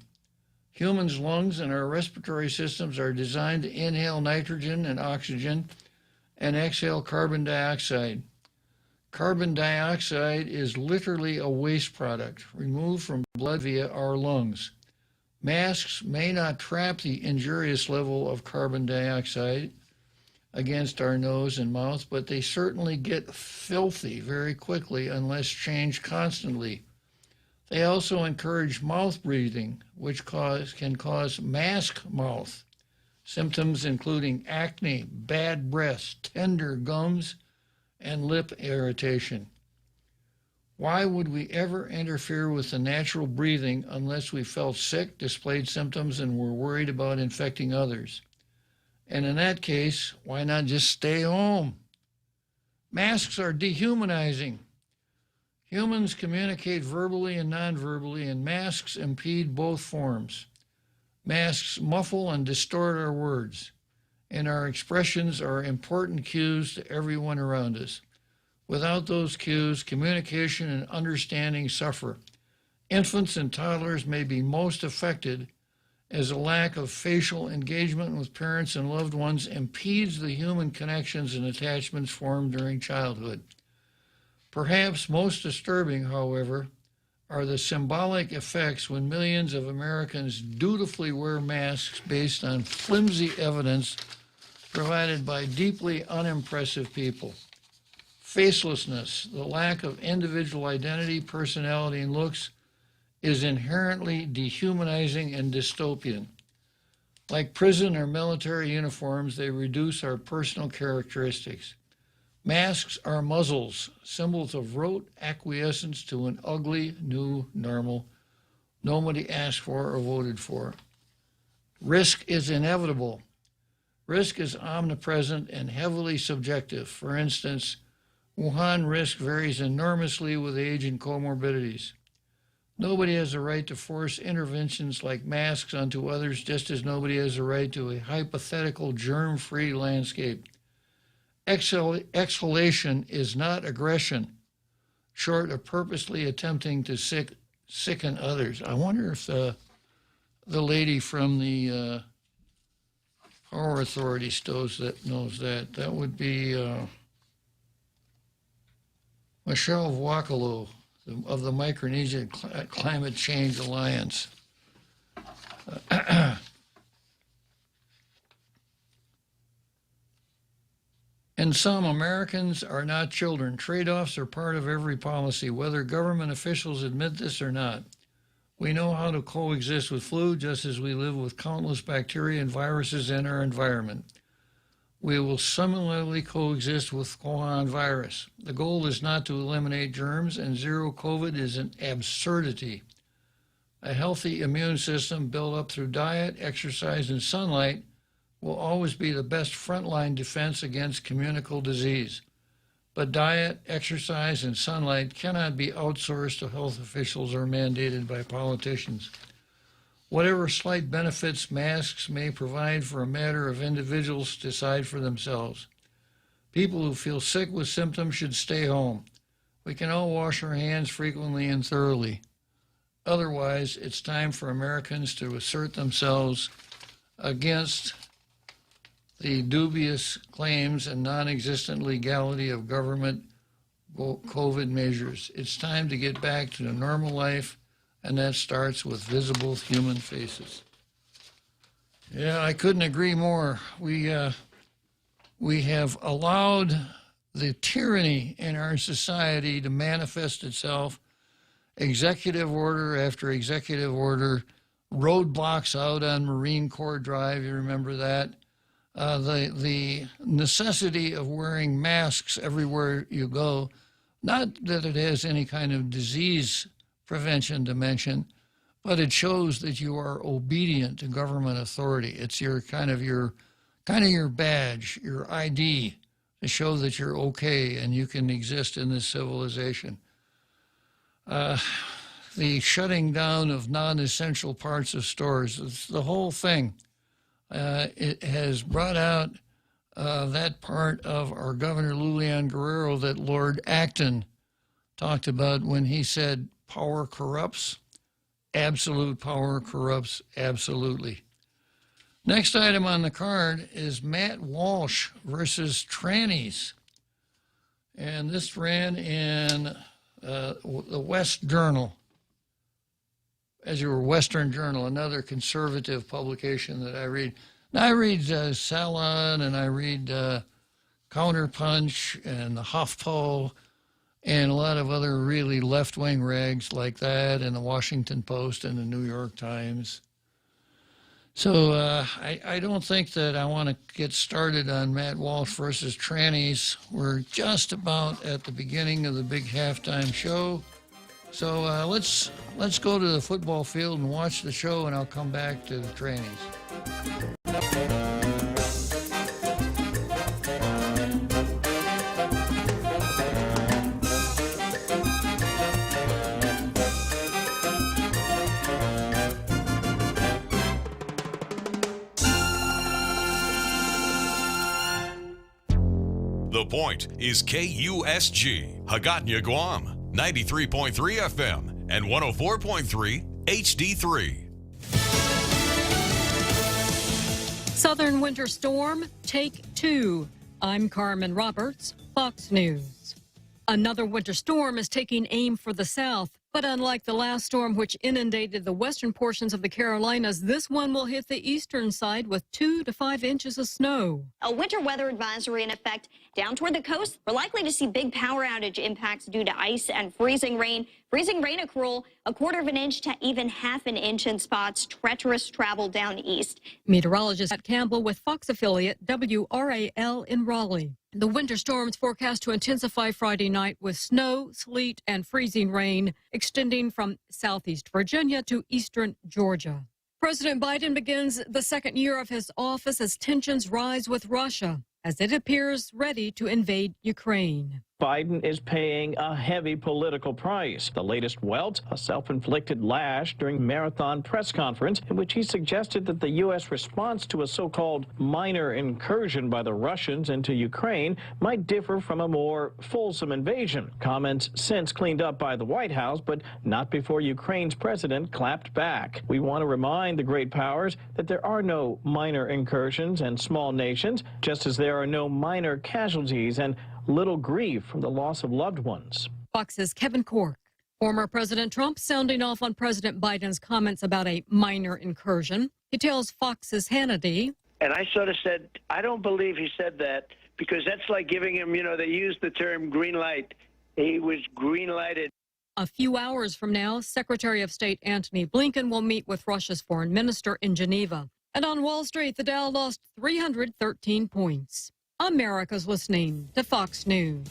Humans' lungs and our respiratory systems are designed to inhale nitrogen and oxygen and exhale carbon dioxide. Carbon dioxide is literally a waste product removed from blood via our lungs. Masks may not trap the injurious level of carbon dioxide against our nose and mouth, but they certainly get filthy very quickly unless changed constantly. They also encourage mouth breathing, which can cause mask mouth, symptoms including acne, bad breath, tender gums, and lip irritation. Why would we ever interfere with the natural breathing unless we felt sick, displayed symptoms, and were worried about infecting others? And in that case, why not just stay home? Masks are dehumanizing. Humans communicate verbally and non-verbally, and masks impede both forms. Masks muffle and distort our words, and our expressions are important cues to everyone around us. Without those cues, communication and understanding suffer. Infants and toddlers may be most affected as a lack of facial engagement with parents and loved ones impedes the human connections and attachments formed during childhood. Perhaps most disturbing, however, are the symbolic effects when millions of Americans dutifully wear masks based on flimsy evidence provided by deeply unimpressive people. Facelessness, the lack of individual identity, personality, and looks, is inherently dehumanizing and dystopian. Like prison or military uniforms, they reduce our personal characteristics. Masks are muzzles, symbols of rote acquiescence to an ugly new normal nobody asked for or voted for. Risk is inevitable. Risk is omnipresent and heavily subjective. For instance, Wuhan risk varies enormously with age and comorbidities. Nobody has a right to force interventions like masks onto others, just as nobody has a right to a hypothetical germ-free landscape. Exhalation is not aggression, short of purposely attempting to sicken others. I wonder if the lady from the Power Authority knows that. That would be Michelle Wakalo of the Micronesian Climate Change Alliance. And some Americans are not children. Trade-offs are part of every policy, whether government officials admit this or not. We know how to coexist with flu just as we live with countless bacteria and viruses in our environment. We will similarly coexist with Wuhan virus. The goal is not to eliminate germs, and zero COVID is an absurdity. A healthy immune system built up through diet, exercise, and sunlight will always be the best frontline defense against communicable disease. But diet, exercise, and sunlight cannot be outsourced to health officials or mandated by politicians. Whatever slight benefits masks may provide for a matter of individuals to decide for themselves. People who feel sick with symptoms should stay home. We can all wash our hands frequently and thoroughly. Otherwise, it's time for Americans to assert themselves against the dubious claims and non-existent legality of government COVID measures. It's time to get back to the normal life, and that starts with visible human faces. Yeah, I couldn't agree more. We have allowed the tyranny in our society to manifest itself, executive order after executive order, roadblocks out on Marine Corps Drive, you remember that? The necessity of wearing masks everywhere you go, not that it has any kind of disease prevention dimension, but it shows that you are obedient to government authority. It's your kind of your badge, your ID to show that you're okay and you can exist in this civilization. The shutting down of non-essential parts of stores, it's the whole thing. It has brought out that part of our Governor Lulian Guerrero that Lord Acton talked about when he said power corrupts. Absolute power corrupts absolutely. Next item on the card is Matt Walsh versus trannies. And this ran in the West Journal, as you were Western Journal, another conservative publication that I read. Now, I read Salon, and I read Counterpunch and the HuffPo and a lot of other really left-wing rags like that, and the Washington Post and the New York Times. So I don't think that I want to get started on Matt Walsh versus trannies. We're just about at the beginning of the big halftime show. So let's go to the football field and watch the show, and I'll come back to the trannies. The Point is KUSG, Hagåtña, Guam, 93.3 FM and 104.3 HD3. Southern winter storm, take 2. I'm Carmen Roberts, Fox News. Another winter storm is taking aim for the south, but unlike the last storm which inundated the western portions of the Carolinas, this one will hit the eastern side with 2 to 5 inches of snow. A winter weather advisory in effect down toward the coast. We're likely to see big power outage impacts due to ice and freezing rain. Freezing rain accrual, 1/4 inch to even 1/2 inch in spots. Treacherous travel down east. Meteorologist Matt Campbell with Fox affiliate WRAL in Raleigh. The winter storm's forecast to intensify Friday night with snow, sleet, and freezing rain extending from southeast Virginia to eastern Georgia. President Biden begins the second year of his office as tensions rise with Russia as it appears ready to invade Ukraine. Biden is paying a heavy political price. The latest welt, a self-inflicted lash during marathon press conference in which he suggested that the U.S. response to a so-called minor incursion by the Russians into Ukraine might differ from a more fulsome invasion. Comments since cleaned up by the White House, but not before Ukraine's president clapped back. We want to remind the great powers that there are no minor incursions and small nations, just as there are no minor casualties and little grief from the loss of loved ones. Fox's Kevin Cork. Former President Trump sounding off on President Biden's comments about a minor incursion. He tells Fox's Hannity. And I sort of said, I don't believe he said that, because that's like giving him, they used the term green light. He was green lighted. A few hours from now, Secretary of State Antony Blinken will meet with Russia's foreign minister in Geneva. And on Wall Street, the Dow lost 313 points. America's listening to Fox News.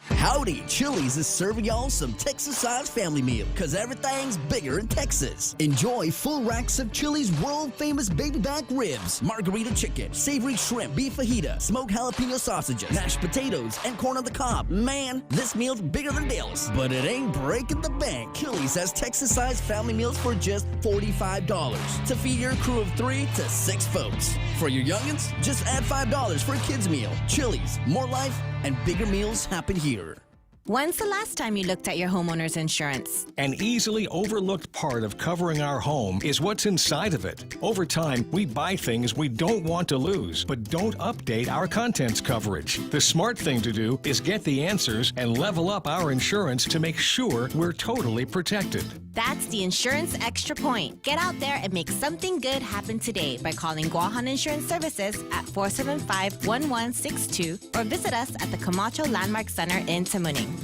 Howdy, Chili's is serving y'all some Texas-sized family meal, because everything's bigger in Texas. Enjoy full racks of Chili's world-famous baby back ribs, margarita chicken, savory shrimp, beef fajita, smoked jalapeno sausages, mashed potatoes, and corn on the cob. Man, this meal's bigger than Bill's, but it ain't breaking the bank. Chili's has Texas-sized family meals for just $45 to feed your crew of 3 to 6 folks. For your youngins, just add $5 for a kid's meal. Chili's, more life and bigger meals happen here. When's the last time you looked at your homeowner's insurance? An easily overlooked part of covering our home is what's inside of it. Over time, we buy things we don't want to lose, but don't update our contents coverage. The smart thing to do is get the answers and level up our insurance to make sure we're totally protected. That's the Insurance Extra Point. Get out there and make something good happen today by calling Guahan Insurance Services at 475-1162 or visit us at the Camacho Landmark Center in Tamuning.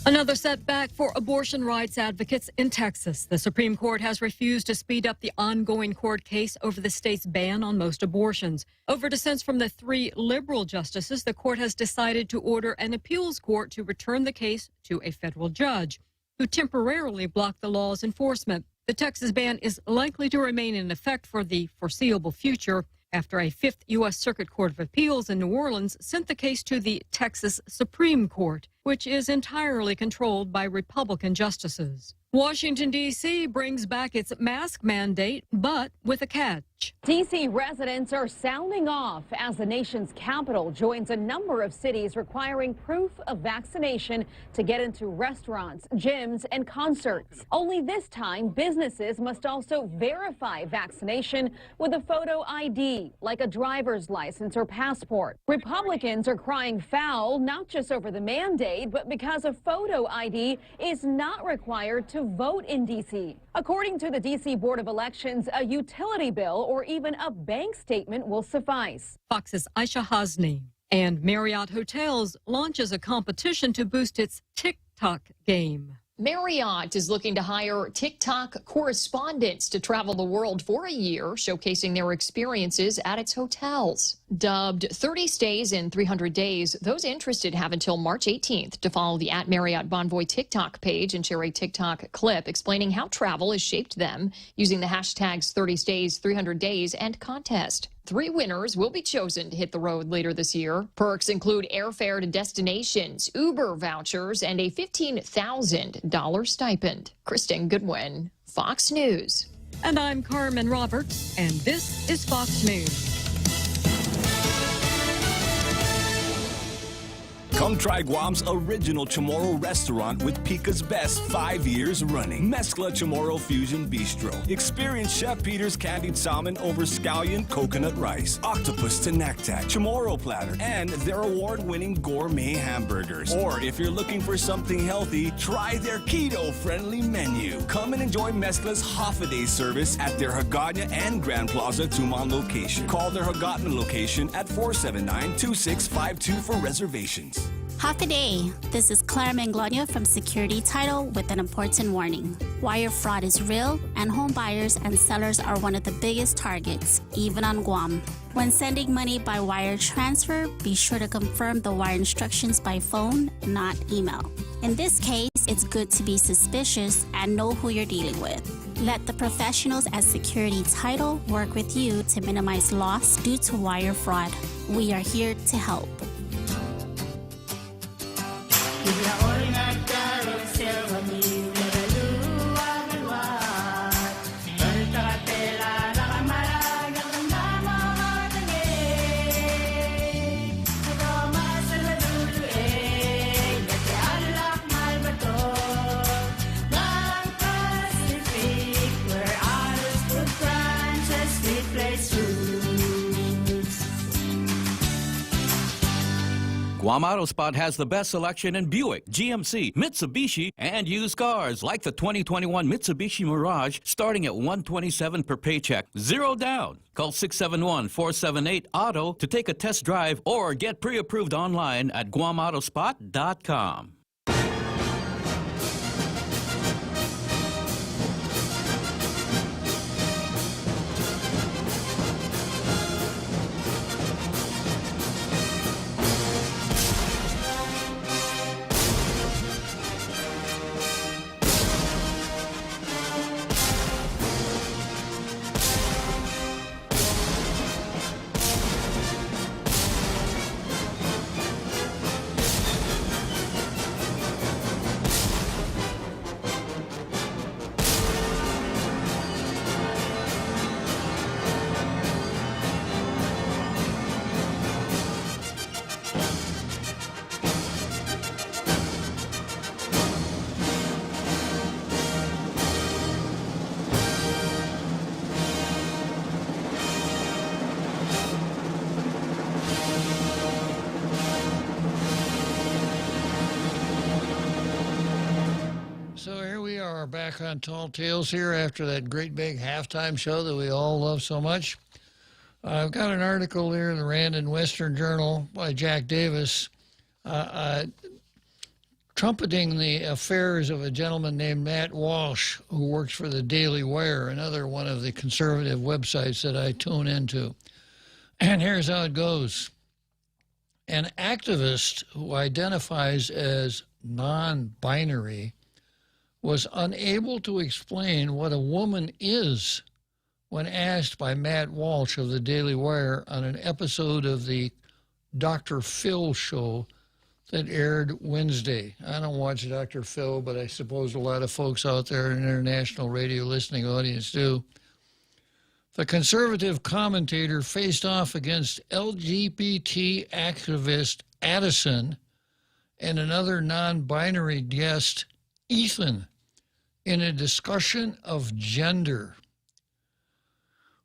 Another setback for abortion rights advocates in Texas. The Supreme Court has refused to speed up the ongoing court case over the state's ban on most abortions. Over dissents from the 3 liberal justices, the court has decided to order an appeals court to return the case to a federal judge who temporarily blocked the law's enforcement. The Texas ban is likely to remain in effect for the foreseeable future after a Fifth U.S. Circuit Court of Appeals in New Orleans sent the case to the Texas Supreme Court, which is entirely controlled by Republican justices. Washington, D.C. brings back its mask mandate, but with a catch. D.C. residents are sounding off as the nation's capital joins a number of cities requiring proof of vaccination to get into restaurants, gyms, and concerts. Only this time, businesses must also verify vaccination with a photo ID, like a driver's license or passport. Republicans are crying foul, not just over the mandate, but because a photo ID is not required to vote in D.C. According to the D.C. Board of Elections, a utility bill or even a bank statement will suffice. Fox's Aisha Hasni. And Marriott Hotels launches a competition to boost its TikTok game. Marriott is looking to hire TikTok correspondents to travel the world for a year, showcasing their experiences at its hotels. Dubbed 30 Stays in 300 Days, those interested have until March 18th to follow the @Marriott Bonvoy TikTok page and share a TikTok clip explaining how travel has shaped them using the hashtags 30 Stays, 300 Days, and contest. 3 winners will be chosen to hit the road later this year. Perks include airfare to destinations, Uber vouchers, and a $15,000 stipend. Kristen Goodwin, Fox News. And I'm Carmen Roberts, and this is Fox News. Come try Guam's original Chamorro restaurant with Pica's best 5 years running. Mezcla Chamorro Fusion Bistro. Experience Chef Peter's candied salmon over scallion coconut rice, octopus to naktak, Chamorro platter, and their award-winning gourmet hamburgers. Or if you're looking for something healthy, try their keto-friendly menu. Come and enjoy Mezcla's half-a-day service at their Hagåtña and Grand Plaza Tuman location. Call their Hagåtña location at 479-2652 for reservations. Half a day. This is Clara Manglonia from Security Title with an important warning. Wire fraud is real, and home buyers and sellers are one of the biggest targets, even on Guam. When sending money by wire transfer, be sure to confirm the wire instructions by phone, not email. In this case, it's good to be suspicious and know who you're dealing with. Let the professionals at Security Title work with you to minimize loss due to wire fraud. We are here to help. Guam Auto Spot has the best selection in Buick, GMC, Mitsubishi, and used cars like the 2021 Mitsubishi Mirage starting at $127 per paycheck. 0 down. Call 671-478-AUTO to take a test drive or get pre-approved online at GuamAutospot.com. So here we are back on Tall Tales here after that great big halftime show that we all love so much. I've got an article here in the Rand and Western Journal by Jack Davis trumpeting the affairs of a gentleman named Matt Walsh, who works for the Daily Wire, another one of the conservative websites that I tune into. And here's how it goes. An activist who identifies as non-binary was unable to explain what a woman is when asked by Matt Walsh of the Daily Wire on an episode of the Dr. Phil show that aired Wednesday. I don't watch Dr. Phil, but I suppose a lot of folks out there in the international radio listening audience do. The conservative commentator faced off against LGBT activist Addison and another non-binary guest, Ethan, in a discussion of gender.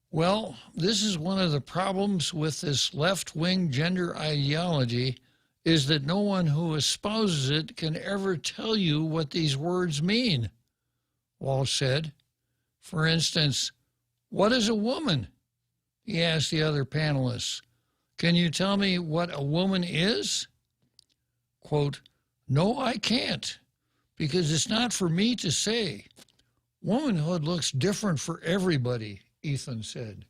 Well, this is one of the problems with this left-wing gender ideology, is that no one who espouses it can ever tell you what these words mean, Walsh said. For instance, what is a woman? He asked the other panelists. Can you tell me what a woman is? Quote, no, I can't, because it's not for me to say. Womanhood looks different for everybody, Ethan said.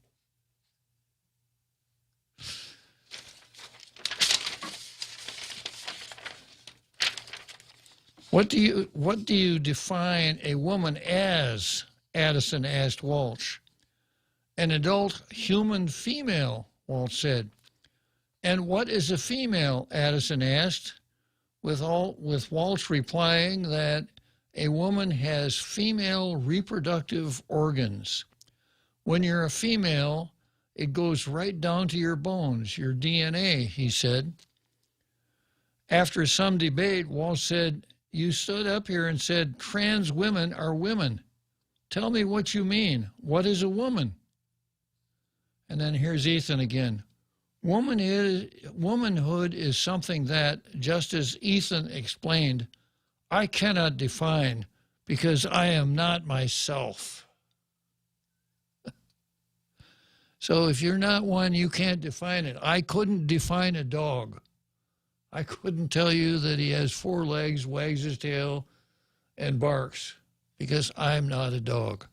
What do you define a woman as? Addison asked Walsh. An adult human female, Walsh said. And what is a female? Addison asked, with Walsh replying that a woman has female reproductive organs. When you're a female, it goes right down to your bones, your DNA, he said. After some debate, Walsh said, you stood up here and said, trans women are women. Tell me what you mean. What is a woman? And then here's Ethan again. Womanhood is something that, just as Ethan explained, I cannot define because I am not myself. So if you're not one, you can't define it. I couldn't define a dog. I couldn't tell you that he has 4 legs, wags his tail, and barks, because I'm not a dog.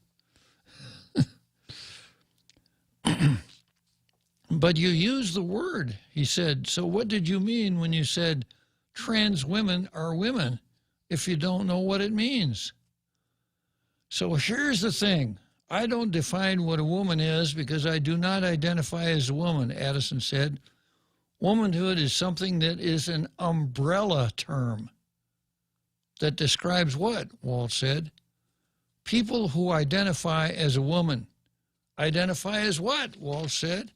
But you use the word, he said. So what did you mean when you said trans women are women if you don't know what it means? So here's the thing. I don't define what a woman is because I do not identify as a woman, Addison said. Womanhood is something that is an umbrella term that describes what, Walsh said? People who identify as a woman. Identify as what, Walsh said?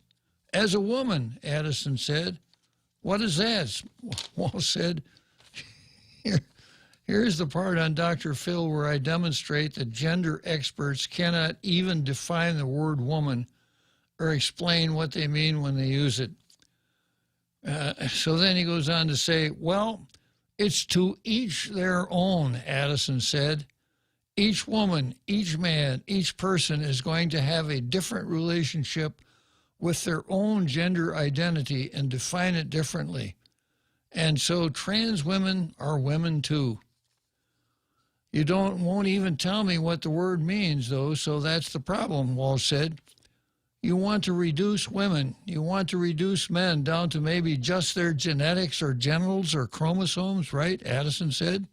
As a woman, Addison said. What is that? Walsh said, here's the part on Dr. Phil where I demonstrate that gender experts cannot even define the word woman or explain what they mean when they use it. So then he goes on to say, well, it's to each their own, Addison said. Each woman, each man, each person is going to have a different relationship with their own gender identity and define it differently. And so trans women are women too. You won't even tell me what the word means, though, so that's the problem, Walsh said. You want to reduce women, you want to reduce men down to maybe just their genetics or genitals or chromosomes, right? Addison said.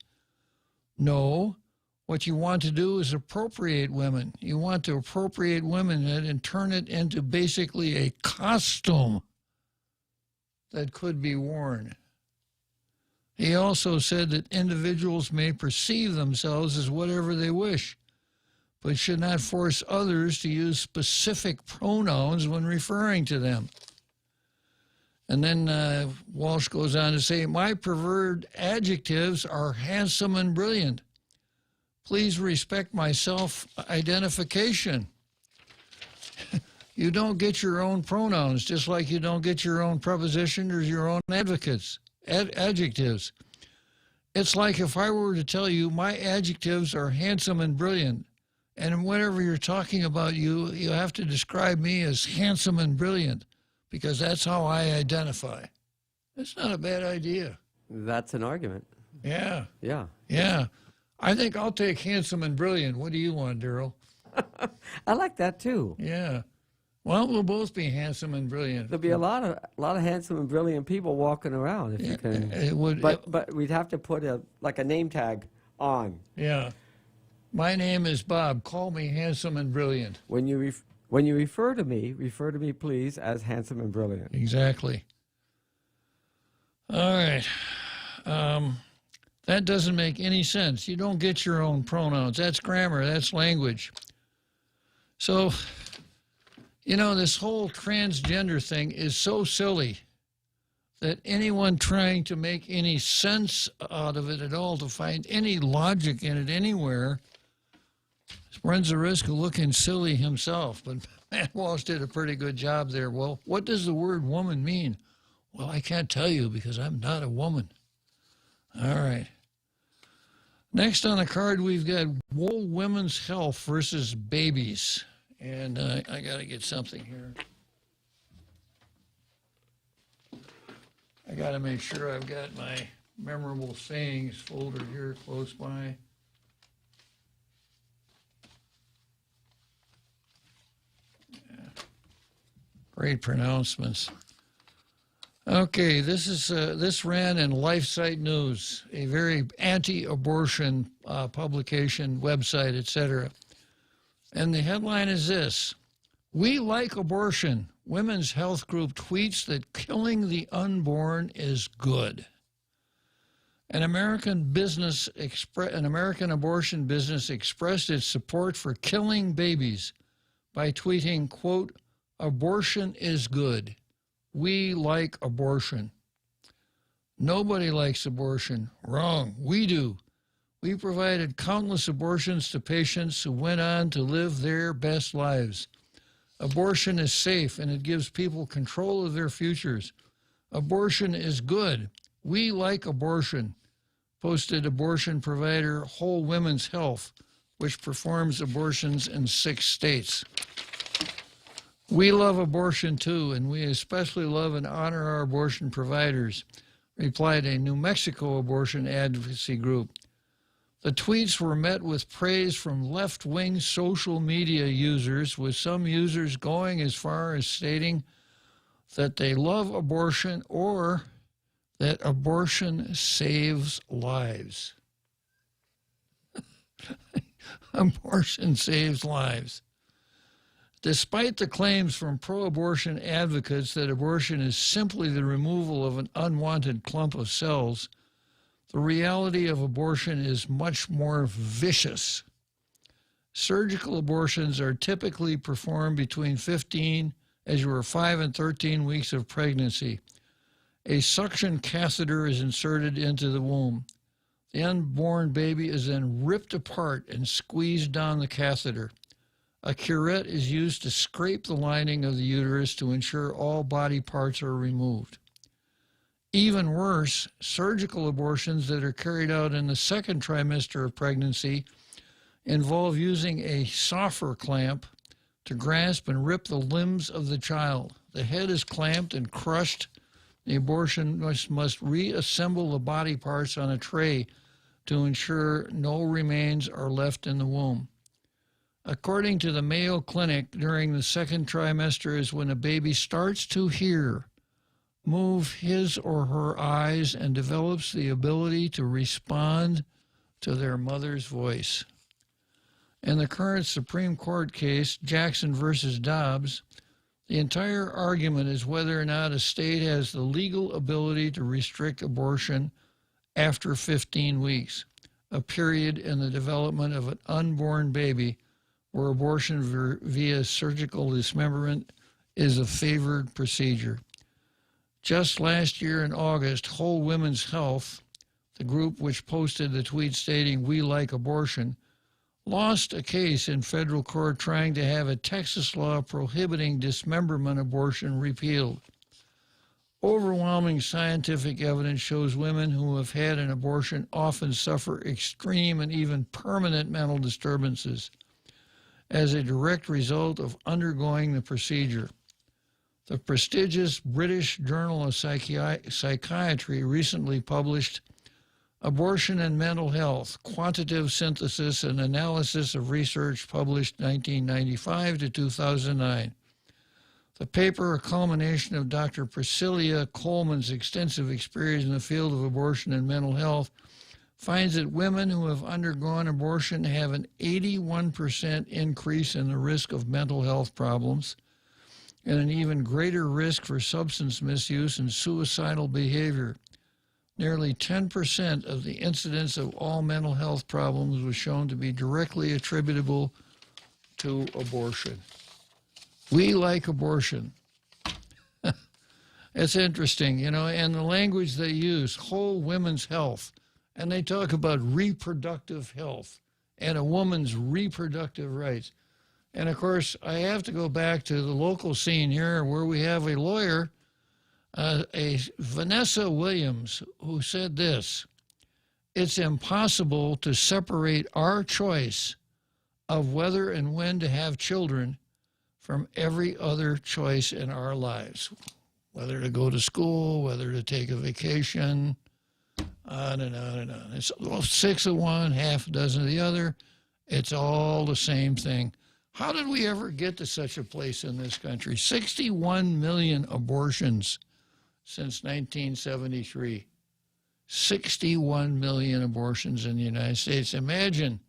No, what you want to do is appropriate women. You want to appropriate women and turn it into basically a costume that could be worn. He also said that individuals may perceive themselves as whatever they wish, but should not force others to use specific pronouns when referring to them. And then Walsh goes on to say, my preferred adjectives are handsome and brilliant. Please respect my self-identification. You don't get your own pronouns, just like you don't get your own preposition or your own adjectives. It's like if I were to tell you my adjectives are handsome and brilliant, and whenever you're talking about you have to describe me as handsome and brilliant, because that's how I identify. That's not a bad idea. That's an argument. Yeah. Yeah. Yeah. I think I'll take handsome and brilliant. What do you want, Daryl? I like that too. Yeah. Well, we'll both be handsome and brilliant. There'll be a lot of handsome and brilliant people walking around if you can. It would, but we'd have to put a name tag on. Yeah. My name is Bob. Call me handsome and brilliant. When you refer to me, please, as handsome and brilliant. Exactly. All right. That doesn't make any sense. You don't get your own pronouns. That's grammar. That's language. So, you know, this whole transgender thing is so silly that anyone trying to make any sense out of it at all, to find any logic in it anywhere, runs the risk of looking silly himself. But Matt Walsh did a pretty good job there. Well, what does the word woman mean? Well, I can't tell you because I'm not a woman. All right. Next on the card, we've got Wool Women's Health versus babies. And I got to get something here. I got to make sure I've got my memorable sayings folder here close by. Great pronouncements. Okay, this ran in LifeSite News, a very anti-abortion publication, website, etc. And the headline is this: "We like abortion. Women's health group tweets that killing the unborn is good." An American abortion business expressed its support for killing babies by tweeting, quote, "Abortion is good. We like abortion." Nobody likes abortion. Wrong. We do. We provided countless abortions to patients who went on to live their best lives. Abortion is safe and it gives people control of their futures. Abortion is good. We like abortion, posted abortion provider Whole Women's Health, which performs abortions in 6 states. We love abortion too, and we especially love and honor our abortion providers, replied a New Mexico abortion advocacy group. The tweets were met with praise from left-wing social media users, with some users going as far as stating that they love abortion or that abortion saves lives. Abortion saves lives. Despite the claims from pro-abortion advocates that abortion is simply the removal of an unwanted clump of cells, the reality of abortion is much more vicious. Surgical abortions are typically performed between 5 and 13 weeks of pregnancy. A suction catheter is inserted into the womb. The unborn baby is then ripped apart and squeezed down the catheter. A curette is used to scrape the lining of the uterus to ensure all body parts are removed. Even worse, surgical abortions that are carried out in the 2nd trimester of pregnancy involve using a soffer clamp to grasp and rip the limbs of the child. The head is clamped and crushed. The abortionist must reassemble the body parts on a tray to ensure no remains are left in the womb. According to the Mayo Clinic, during the 2nd trimester is when a baby starts to hear, move his or her eyes, and develops the ability to respond to their mother's voice. In the current Supreme Court case, Jackson versus Dobbs, the entire argument is whether or not a state has the legal ability to restrict abortion after 15 weeks, a period in the development of an unborn baby where abortion via surgical dismemberment is a favored procedure. Just last year in August, Whole Women's Health, the group which posted the tweet stating, "We like abortion," lost a case in federal court trying to have a Texas law prohibiting dismemberment abortion repealed. Overwhelming scientific evidence shows women who have had an abortion often suffer extreme and even permanent mental disturbances as a direct result of undergoing the procedure. The prestigious British Journal of Psychiatry recently published Abortion and Mental Health, Quantitative Synthesis and Analysis of Research, published 1995 to 2009. The paper, a culmination of Dr. Priscilla Coleman's extensive experience in the field of abortion and mental health, finds that women who have undergone abortion have an 81% increase in the risk of mental health problems and an even greater risk for substance misuse and suicidal behavior. Nearly 10% of the incidence of all mental health problems was shown to be directly attributable to abortion. We like abortion. It's interesting, and the language they use, whole women's health, and they talk about reproductive health and a woman's reproductive rights. And, of course, I have to go back to the local scene here where we have a lawyer, a Vanessa Williams, who said this: "It's impossible to separate our choice of whether and when to have children from every other choice in our lives, whether to go to school, whether to take a vacation, on and on and on. It's 6 of one, half a dozen of the other. It's all the same thing." How did we ever get to such a place in this country? 61 million abortions since 1973. 61 million abortions in the United States. Imagine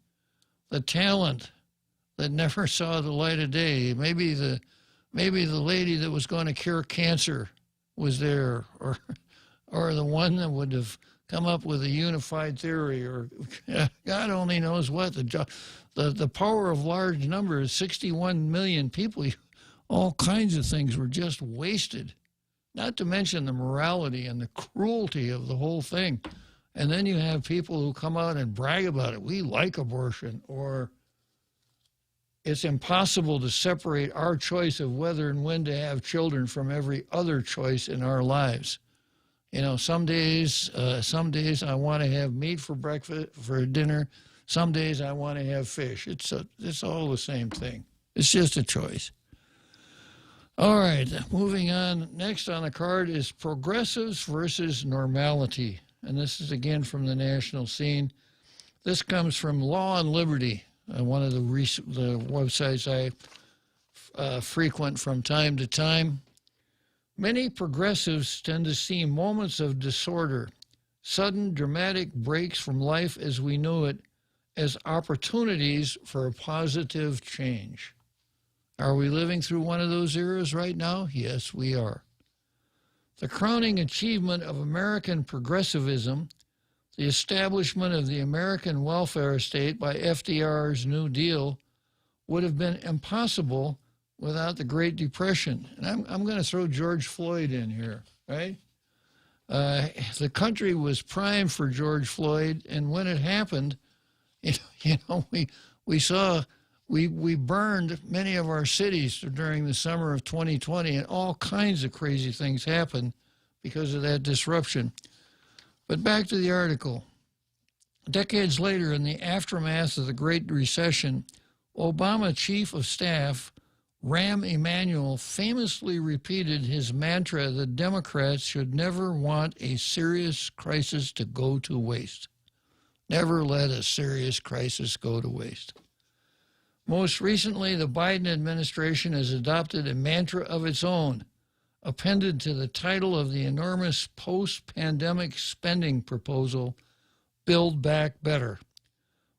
the talent that never saw the light of day. Maybe the lady that was going to cure cancer was there, or the one that would have come up with a unified theory, or God only knows what. The power of large numbers, 61 million people, all kinds of things were just wasted. Not to mention the morality and the cruelty of the whole thing. And then you have people who come out and brag about it. We like abortion, or it's impossible to separate our choice of whether and when to have children from every other choice in our lives. Some days I want to have meat for breakfast, for dinner. Some days I want to have fish. It's all the same thing. It's just a choice. All right, moving on. Next on the card is progressives versus normality. And this is again from the national scene. This comes from Law and Liberty, one of the websites I frequent from time to time. Many progressives tend to see moments of disorder, sudden dramatic breaks from life as we knew it, as opportunities for a positive change. Are we living through one of those eras right now? Yes, we are. The crowning achievement of American progressivism, the establishment of the American welfare state by FDR's New Deal, would have been impossible without the Great Depression. And I'm going to throw George Floyd in here, right? The country was primed for George Floyd, and when it happened, we burned many of our cities during the summer of 2020, and all kinds of crazy things happened because of that disruption. But back to the article. Decades later, in the aftermath of the Great Recession, Obama Chief of Staff Rahm Emanuel famously repeated his mantra that Democrats should never want a serious crisis to go to waste. Never let a serious crisis go to waste. Most recently, the Biden administration has adopted a mantra of its own, appended to the title of the enormous post-pandemic spending proposal, Build Back Better.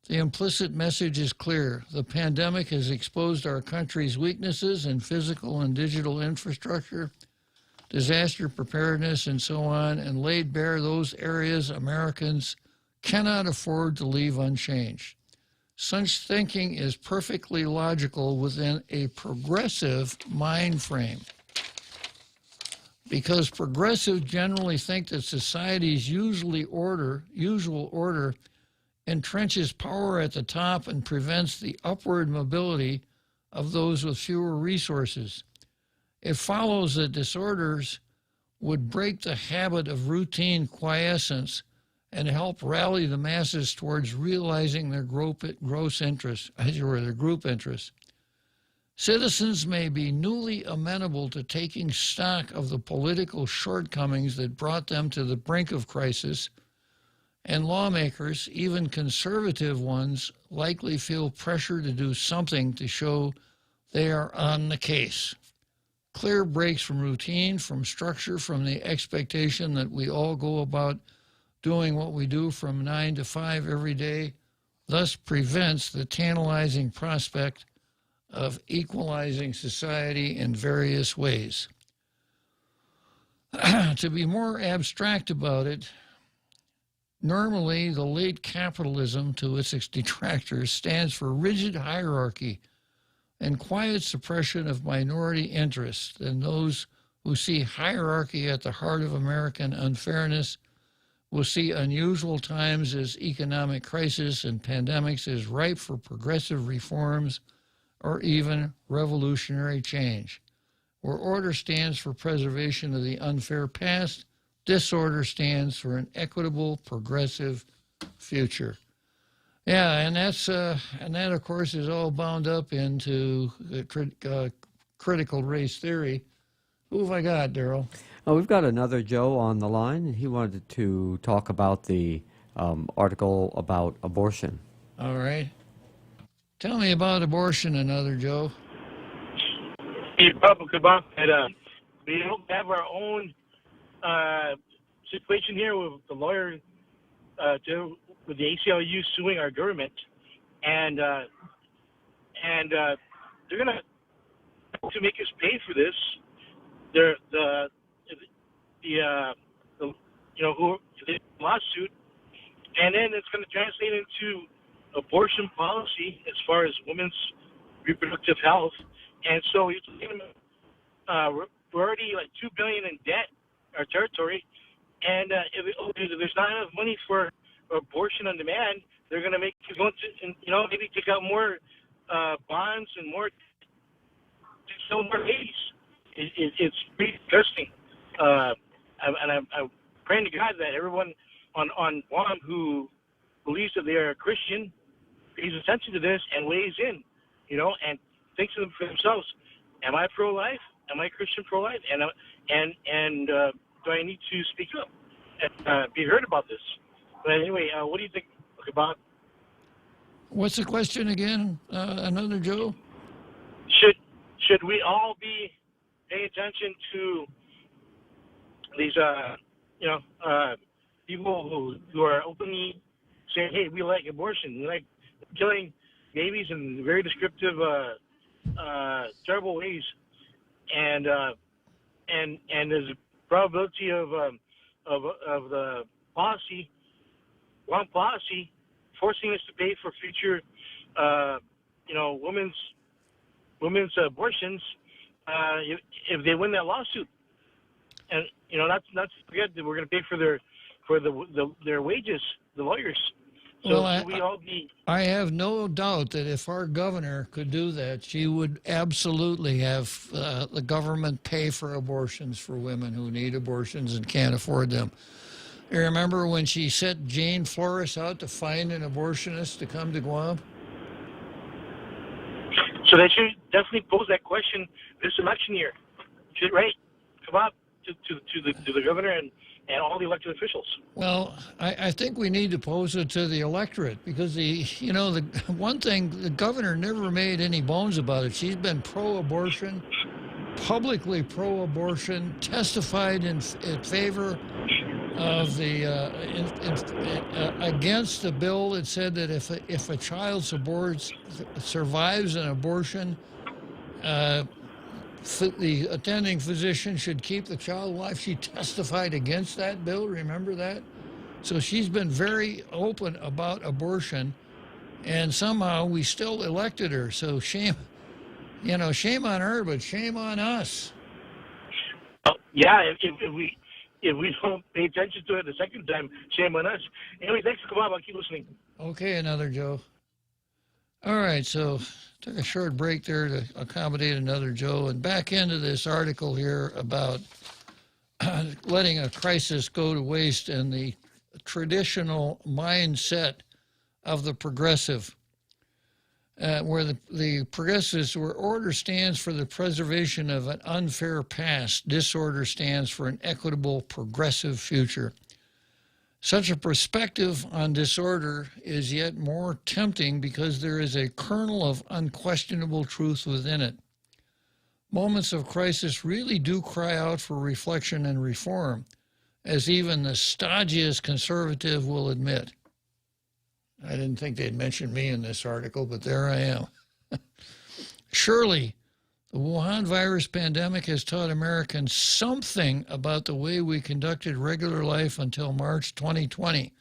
The implicit message is clear. The pandemic has exposed our country's weaknesses in physical and digital infrastructure, disaster preparedness, and so on, and laid bare those areas Americans cannot afford to leave unchanged. Such thinking is perfectly logical within a progressive mind frame, because progressives generally think that society's usual order entrenches power at the top and prevents the upward mobility of those with fewer resources. It follows that disorders would break the habit of routine quiescence and help rally the masses towards realizing their group interests. Citizens may be newly amenable to taking stock of the political shortcomings that brought them to the brink of crisis, and lawmakers, even conservative ones, likely feel pressure to do something to show they are on the case. Clear breaks from routine, from structure, from the expectation that we all go about doing what we do from 9 to 5 every day, thus prevents the tantalizing prospect of equalizing society in various ways. To be more abstract about it, normally the late capitalism, to its detractors, stands for rigid hierarchy and quiet suppression of minority interests, and those who see hierarchy at the heart of American unfairness will see unusual times as economic crisis and pandemics as ripe for progressive reforms or even revolutionary change. Where order stands for preservation of the unfair past, disorder stands for an equitable, progressive future. Yeah, and that of course is all bound up into critical race theory. Who have I got, Daryl? We've got another Joe on the line, and he wanted to talk about the article about abortion. All right. Tell me about abortion, another Joe. We don't have our own situation here with the lawyer, with the ACLU suing our government, and they're gonna to make us pay for this. The lawsuit, and then it's going to translate into abortion policy as far as women's reproductive health. And so we're already like $2 billion in debt, our territory, and if there's not enough money for abortion on demand, they're going to make maybe take out more bonds and more to sell more babies. It's pretty disgusting. And I'm praying to God that everyone on Guam who believes that they are a Christian pays attention to this and weighs in, and thinks of them for themselves. Am I pro-life? Am I Christian pro-life? And do I need to speak up and be heard about this? But anyway, what do you think about? What's the question again? Another Joe? Should we all be paying attention to these people who are openly saying, "Hey, we like abortion, we like killing babies in very descriptive, terrible ways," and there's a probability of the policy, one policy, forcing us to pay for future, women's abortions if they win that lawsuit, and not to forget that we're going to pay for their wages, the lawyers. So well, I have no doubt that if our governor could do that, she would absolutely have the government pay for abortions for women who need abortions and can't afford them. You remember when she sent Jane Flores out to find an abortionist to come to Guam? So they should definitely pose that question this election year. Right? Come up to the governor and all the elected officials. Well, I think we need to pose it to the electorate because the one thing, the governor never made any bones about it. She's been pro-abortion, publicly pro-abortion, testified in favor of the against the bill that said that if a child survives an abortion, the attending physician should keep the child alive. She testified against that bill, remember that? So she's been very open about abortion, and somehow we still elected her. So shame on her, but shame on us. Yeah, if we don't pay attention to it the second time, shame on us. Anyway, thanks for coming on. I'll keep listening. Okay, another Joe. All right, so took a short break there to accommodate another Joe, and back into this article here about letting a crisis go to waste and the traditional mindset of the progressive, where the progressives, where order stands for the preservation of an unfair past, disorder stands for an equitable, progressive future. Such a perspective on disorder is yet more tempting because there is a kernel of unquestionable truth within it. Moments of crisis really do cry out for reflection and reform. as even the stodgiest conservative will admit. I didn't think they'd mention me in this article, but there I am. Surely, the Wuhan virus pandemic has taught Americans something about the way we conducted regular life until March 2020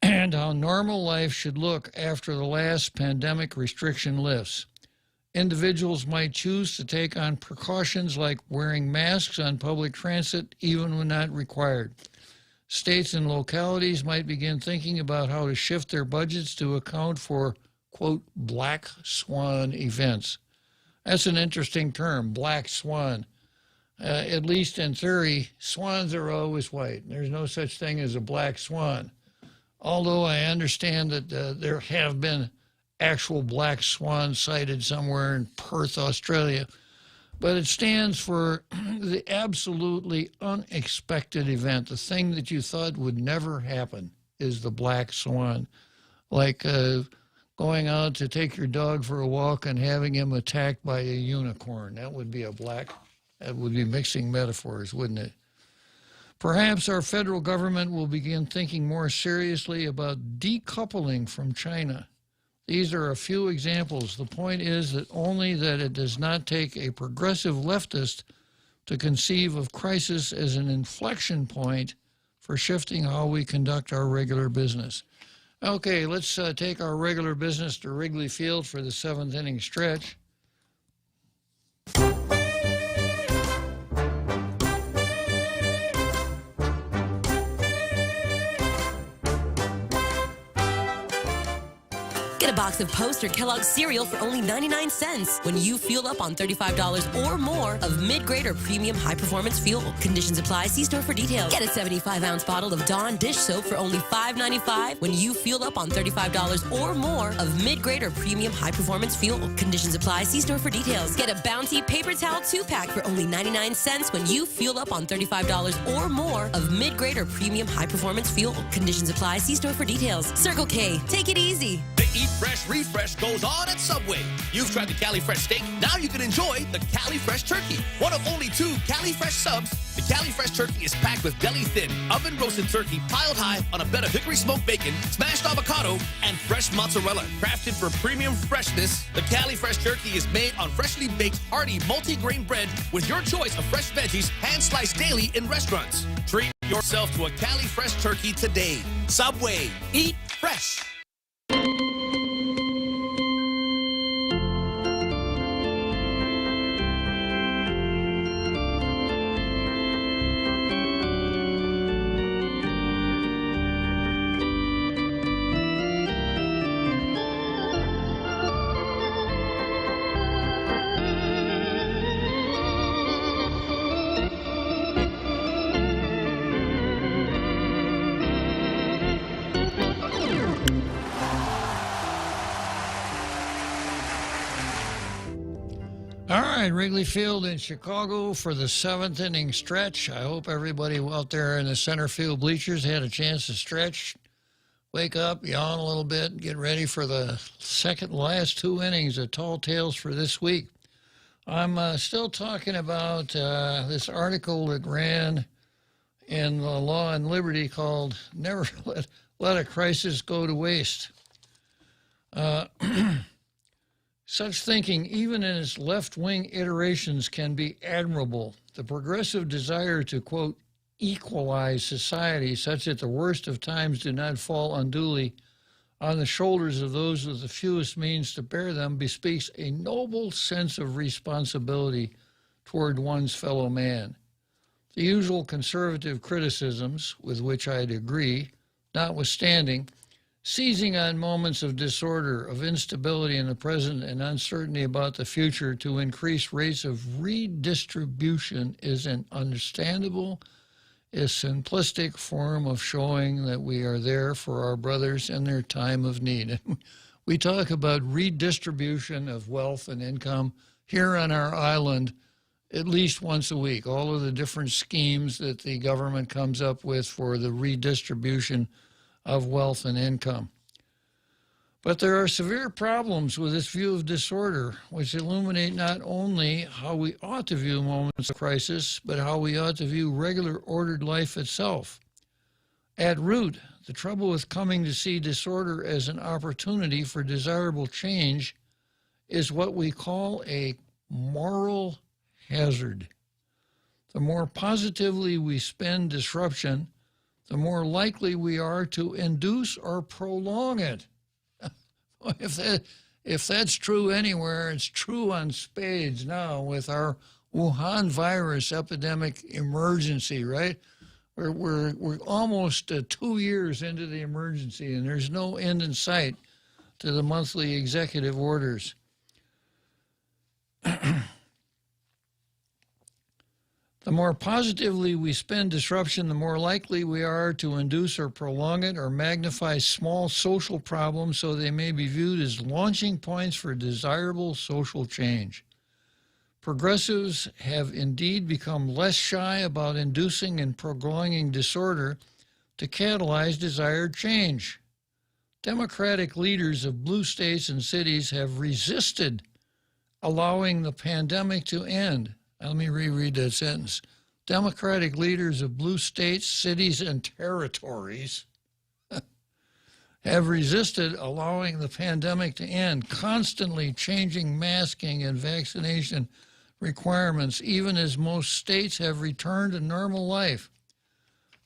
and how normal life should look after the last pandemic restriction lifts. Individuals might choose to take on precautions like wearing masks on public transit even when not required. States and localities might begin thinking about how to shift their budgets to account for, quote, black swan events. That's an interesting term, black swan. At least in theory, swans are always white. There's no such thing as a black swan. Although I understand that there have been actual black swans sighted somewhere in Perth, Australia. But it stands for the absolutely unexpected event. The thing that you thought would never happen is the black swan. Like going out to take your dog for a walk and having him attacked by a unicorn. That would be mixing metaphors, wouldn't it? Perhaps our federal government will begin thinking more seriously about decoupling from China. These are a few examples. The point is that only that it does not take a progressive leftist to conceive of crisis as an inflection point for shifting how we conduct our regular business. Okay, let's take our regular business to Wrigley Field for the seventh inning stretch. Get a box of Post or Kellogg's cereal for only 99 cents when you fuel up on $35 or more of mid-grade or premium high-performance fuel. Conditions apply. See store for details. Get a 75-ounce bottle of Dawn dish soap for only $5.95 when you fuel up on $35 or more of mid-grade or premium high-performance fuel. Conditions apply. See store for details. Get a Bounty paper towel 2-pack for only 99 cents when you fuel up on $35 or more of mid-grade or premium high-performance fuel. Conditions apply. See store for details. Circle K. Take it easy. Eat Fresh Refresh goes on at Subway. You've tried the Cali Fresh steak. Now you can enjoy the Cali Fresh turkey. One of only 2 Cali Fresh subs. The Cali Fresh turkey is packed with deli-thin, oven-roasted turkey piled high on a bed of hickory smoked bacon, smashed avocado, and fresh mozzarella. Crafted for premium freshness, the Cali Fresh turkey is made on freshly baked, hearty, multi-grain bread with your choice of fresh veggies, hand-sliced daily in restaurants. Treat yourself to a Cali Fresh turkey today. Subway. Eat fresh. Wrigley Field in Chicago for the 7th inning stretch. I hope everybody out there in the center field bleachers had a chance to stretch, wake up, yawn a little bit, get ready for the last 2 innings of Tall Tales for this week. I'm still talking about this article that ran in Law and Liberty called Never Let a Crisis Go to Waste. Such thinking, even in its left-wing iterations, can be admirable. The progressive desire to, quote, equalize society such that the worst of times do not fall unduly on the shoulders of those with the fewest means to bear them bespeaks a noble sense of responsibility toward one's fellow man. The usual conservative criticisms, with which I'd agree, notwithstanding, seizing on moments of disorder, of instability in the present and uncertainty about the future to increase rates of redistribution is an understandable, a simplistic form of showing that we are there for our brothers in their time of need. We talk about redistribution of wealth and income here on our island at least once a week, all of the different schemes that the government comes up with for the redistribution of wealth and income. But there are severe problems with this view of disorder, which illuminate not only how we ought to view moments of crisis, but how we ought to view regular ordered life itself. At root, the trouble with coming to see disorder as an opportunity for desirable change is what we call a moral hazard. The more positively we spend disruption, the more likely we are to induce or prolong it. If that's true anywhere, it's true on spades now with our Wuhan virus epidemic emergency, right? We're almost 2 years into the emergency, and there's no end in sight to the monthly executive orders. The more positively we spend disruption, the more likely we are to induce or prolong it or magnify small social problems so they may be viewed as launching points for desirable social change. Progressives have indeed become less shy about inducing and prolonging disorder to catalyze desired change. Democratic leaders of blue states and cities have resisted allowing the pandemic to end. Let me reread that sentence. Democratic leaders of blue states, cities, and territories have resisted allowing the pandemic to end, constantly changing masking and vaccination requirements, even as most states have returned to normal life.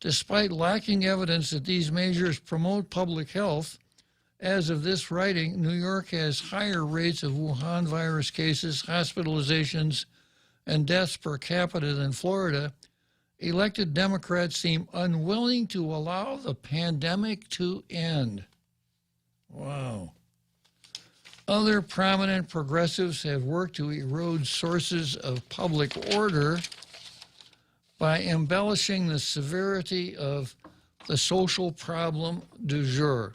Despite lacking evidence that these measures promote public health, as of this writing, New York has higher rates of Wuhan virus cases, hospitalizations, and deaths per capita than Florida. Elected Democrats seem unwilling to allow the pandemic to end. Wow. Other prominent progressives have worked to erode sources of public order by embellishing the severity of the social problem du jour.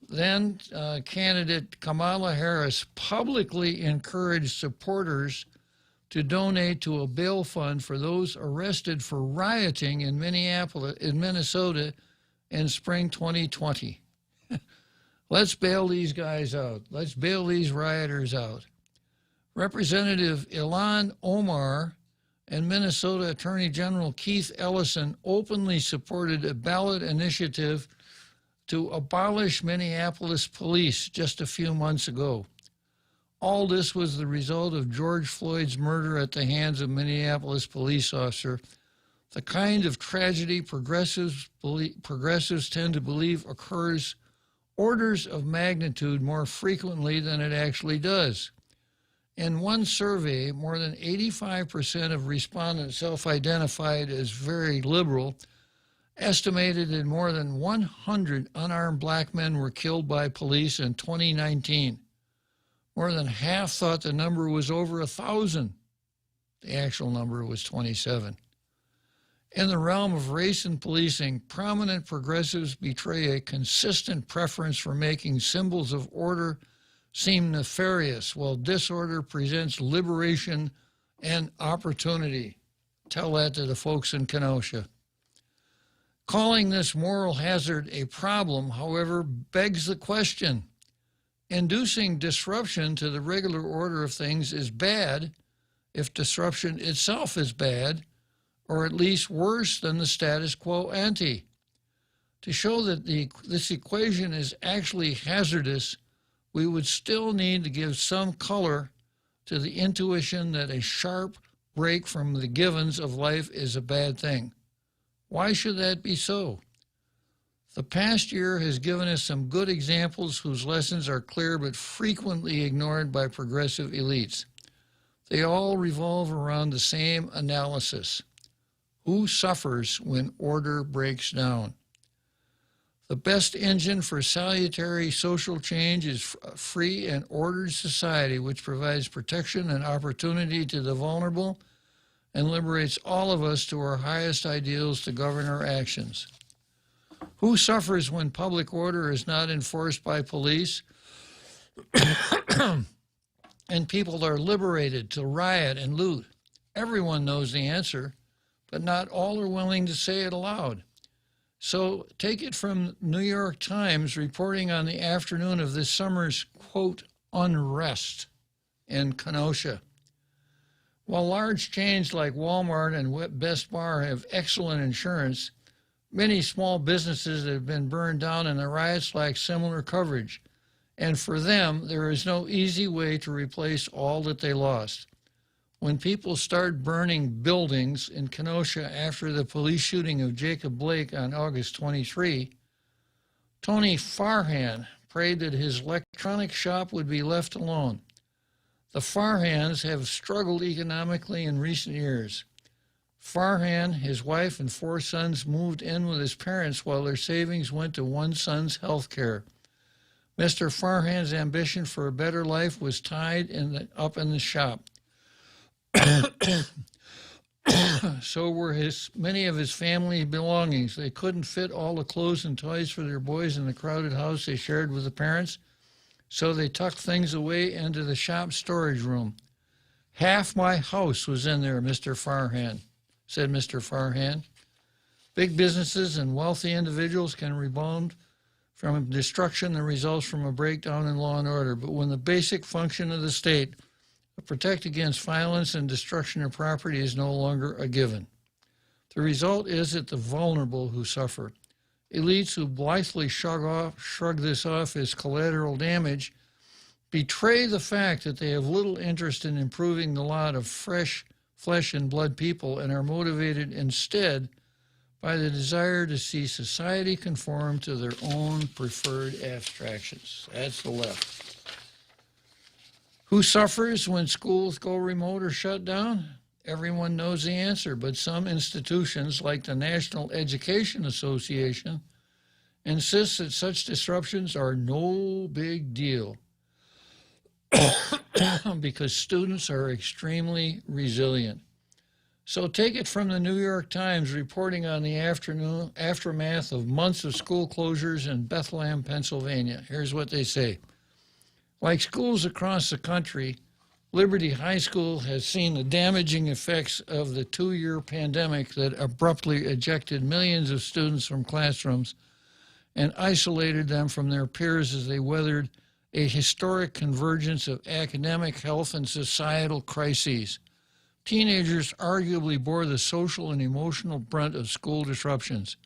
Then candidate Kamala Harris publicly encouraged supporters to donate to a bail fund for those arrested for rioting in Minnesota in spring 2020. Let's bail these guys out. Let's bail these rioters out. Representative Ilhan Omar and Minnesota Attorney General Keith Ellison openly supported a ballot initiative to abolish Minneapolis police just a few months ago. All this was the result of George Floyd's murder at the hands of Minneapolis police officer, the kind of tragedy progressives tend to believe occurs orders of magnitude more frequently than it actually does. In one survey, more than 85% of respondents self-identified as very liberal estimated that more than 100 unarmed black men were killed by police in 2019. More than half thought the number was over 1,000. The actual number was 27. In the realm of race and policing, prominent progressives betray a consistent preference for making symbols of order seem nefarious, while disorder presents liberation and opportunity. Tell that to the folks in Kenosha. Calling this moral hazard a problem, however, begs the question. Inducing disruption to the regular order of things is bad if disruption itself is bad, or at least worse than the status quo ante. To show that this equation is actually hazardous, we would still need to give some color to the intuition that a sharp break from the givens of life is a bad thing. Why should that be so? The past year has given us some good examples whose lessons are clear but frequently ignored by progressive elites. They all revolve around the same analysis. Who suffers when order breaks down? The best engine for salutary social change is a free and ordered society which provides protection and opportunity to the vulnerable and liberates all of us to our highest ideals to govern our actions. Who suffers when public order is not enforced by police and people are liberated to riot and loot? Everyone knows the answer, but not all are willing to say it aloud. So take it from New York Times reporting on the afternoon of this summer's, quote, unrest in Kenosha. While large chains like Walmart and Best Buy have excellent insurance, many small businesses that have been burned down in the riots lack similar coverage. And for them, there is no easy way to replace all that they lost. When people start burning buildings in Kenosha after the police shooting of Jacob Blake on August 23, Tony Farhan prayed that his electronic shop would be left alone. The Farhans have struggled economically in recent years. Farhan, his wife, and 4 sons moved in with his parents while their savings went to one son's health care. Mr. Farhan's ambition for a better life was tied up in the shop. So were many of his family belongings. They couldn't fit all the clothes and toys for their boys in the crowded house they shared with the parents, so they tucked things away into the shop storage room. Half my house was in there, Mr. Farhan, said Mr. Farhan. Big businesses and wealthy individuals can rebound from destruction that results from a breakdown in law and order, but when the basic function of the state to protect against violence and destruction of property is no longer a given. The result is that the vulnerable who suffer. Elites who blithely shrug this off as collateral damage betray the fact that they have little interest in improving the lot of fresh flesh and blood people and are motivated instead by the desire to see society conform to their own preferred abstractions. That's the left. Who suffers when schools go remote or shut down? Everyone knows the answer, but some institutions, like the National Education Association, insist that such disruptions are no big deal because students are extremely resilient. So take it from the New York Times reporting on the aftermath of months of school closures in Bethlehem, Pennsylvania. Here's what they say. Like schools across the country, Liberty High School has seen the damaging effects of the 2-year pandemic that abruptly ejected millions of students from classrooms and isolated them from their peers as they weathered a historic convergence of academic, health, and societal crises. Teenagers arguably bore the social and emotional brunt of school disruptions.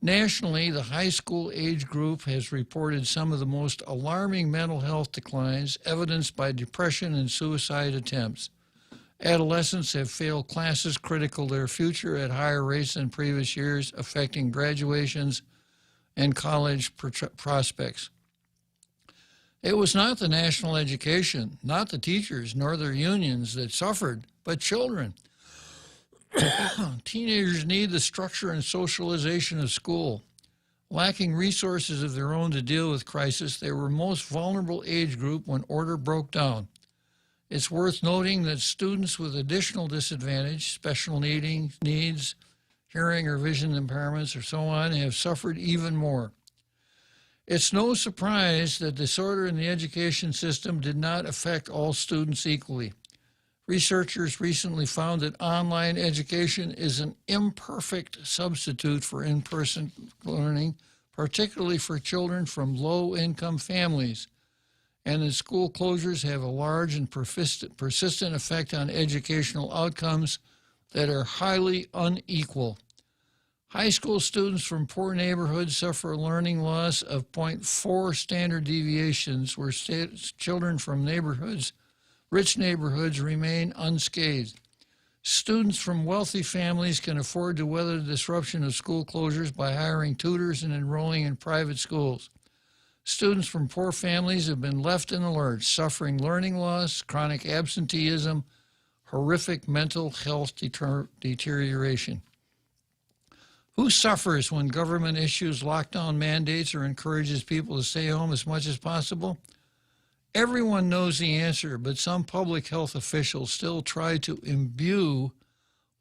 Nationally, the high school age group has reported some of the most alarming mental health declines evidenced by depression and suicide attempts. Adolescents have failed classes critical to their future at higher rates than previous years, affecting graduations and college prospects. It was not the national education, not the teachers, nor their unions that suffered, but children. Teenagers need the structure and socialization of school. Lacking resources of their own to deal with crisis, they were most vulnerable age group when order broke down. It's worth noting that students with additional disadvantage, special needs, hearing or vision impairments, or so on, have suffered even more. It's no surprise that disorder in the education system did not affect all students equally. Researchers recently found that online education is an imperfect substitute for in-person learning, particularly for children from low-income families, and that school closures have a large and persistent effect on educational outcomes that are highly unequal. High school students from poor neighborhoods suffer a learning loss of 0.4 standard deviations, where children from rich neighborhoods remain unscathed. Students from wealthy families can afford to weather the disruption of school closures by hiring tutors and enrolling in private schools. Students from poor families have been left in the lurch, suffering learning loss, chronic absenteeism, horrific mental health deterioration. Who suffers when government issues lockdown mandates or encourages people to stay home as much as possible? Everyone knows the answer, but some public health officials still try to imbue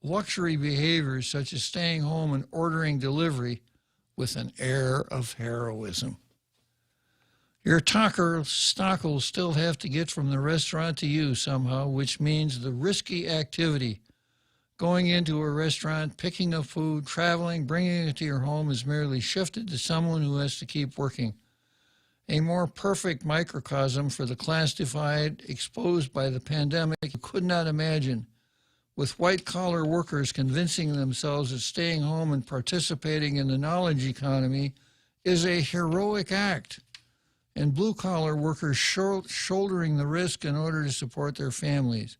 luxury behaviors such as staying home and ordering delivery with an air of heroism. Your stock will still have to get from the restaurant to you somehow, which means the risky activity Going into a restaurant, picking up food, traveling, bringing it to your home is merely shifted to someone who has to keep working. A more perfect microcosm for the class divide exposed by the pandemic you could not imagine, with white-collar workers convincing themselves that staying home and participating in the knowledge economy is a heroic act, and blue-collar workers shouldering the risk in order to support their families.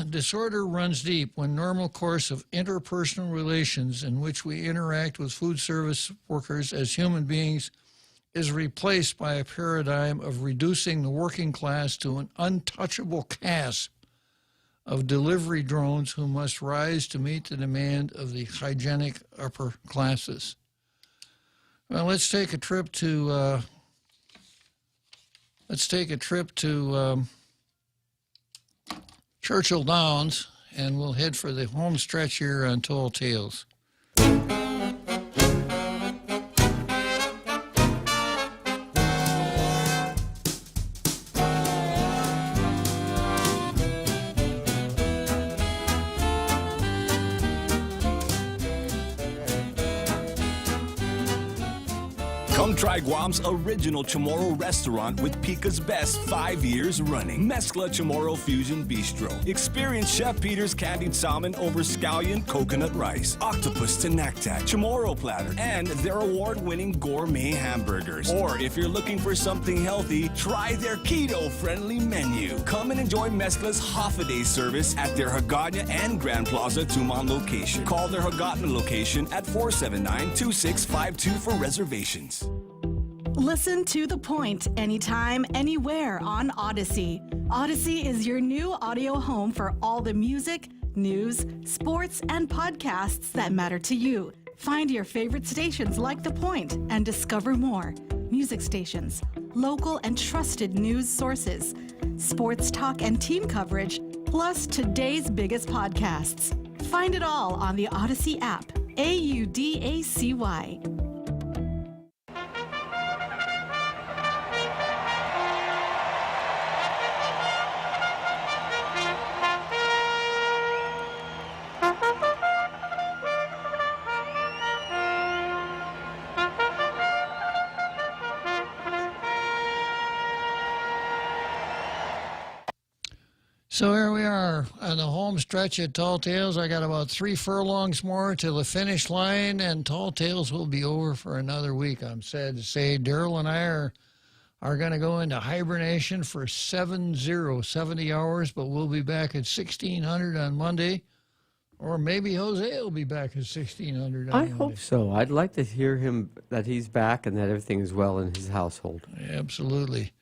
Disorder runs deep when normal course of interpersonal relations in which we interact with food service workers as human beings is replaced by a paradigm of reducing the working class to an untouchable caste of delivery drones who must rise to meet the demand of the hygienic upper classes. Well, let's take a trip to Churchill Downs, and we'll head for the home stretch here on Tall Tales. Come try Guam's original Chamorro restaurant with Pica's Best 5 years running. Mezcla Chamorro Fusion Bistro. Experience Chef Peter's candied salmon over scallion coconut rice, octopus to naktak, Chamorro platter, and their award-winning gourmet hamburgers. Or if you're looking for something healthy, try their keto-friendly menu. Come and enjoy Mezcla's half-a-day service at their Hagåtña and Grand Plaza Tumon location. Call their Hagåtña location at 479-2652 for reservations. Listen to The Point anytime, anywhere on Odyssey. Odyssey is your new audio home for all the music, news, sports, and podcasts that matter to you. Find your favorite stations like The Point and discover more. Music stations, local and trusted news sources, sports talk and team coverage, plus today's biggest podcasts. Find it all on the Odyssey app. AUDACY. So here we are on the home stretch at Tall Tales. I got about 3 furlongs more to the finish line, and Tall Tales will be over for another week. I'm sad to say Daryl and I are going to go into hibernation for 70 hours, but we'll be back at 1600 on Monday. Or maybe Jose will be back at 1600 on Monday. I hope so. I'd like to hear him that he's back and that everything is well in his household. Absolutely.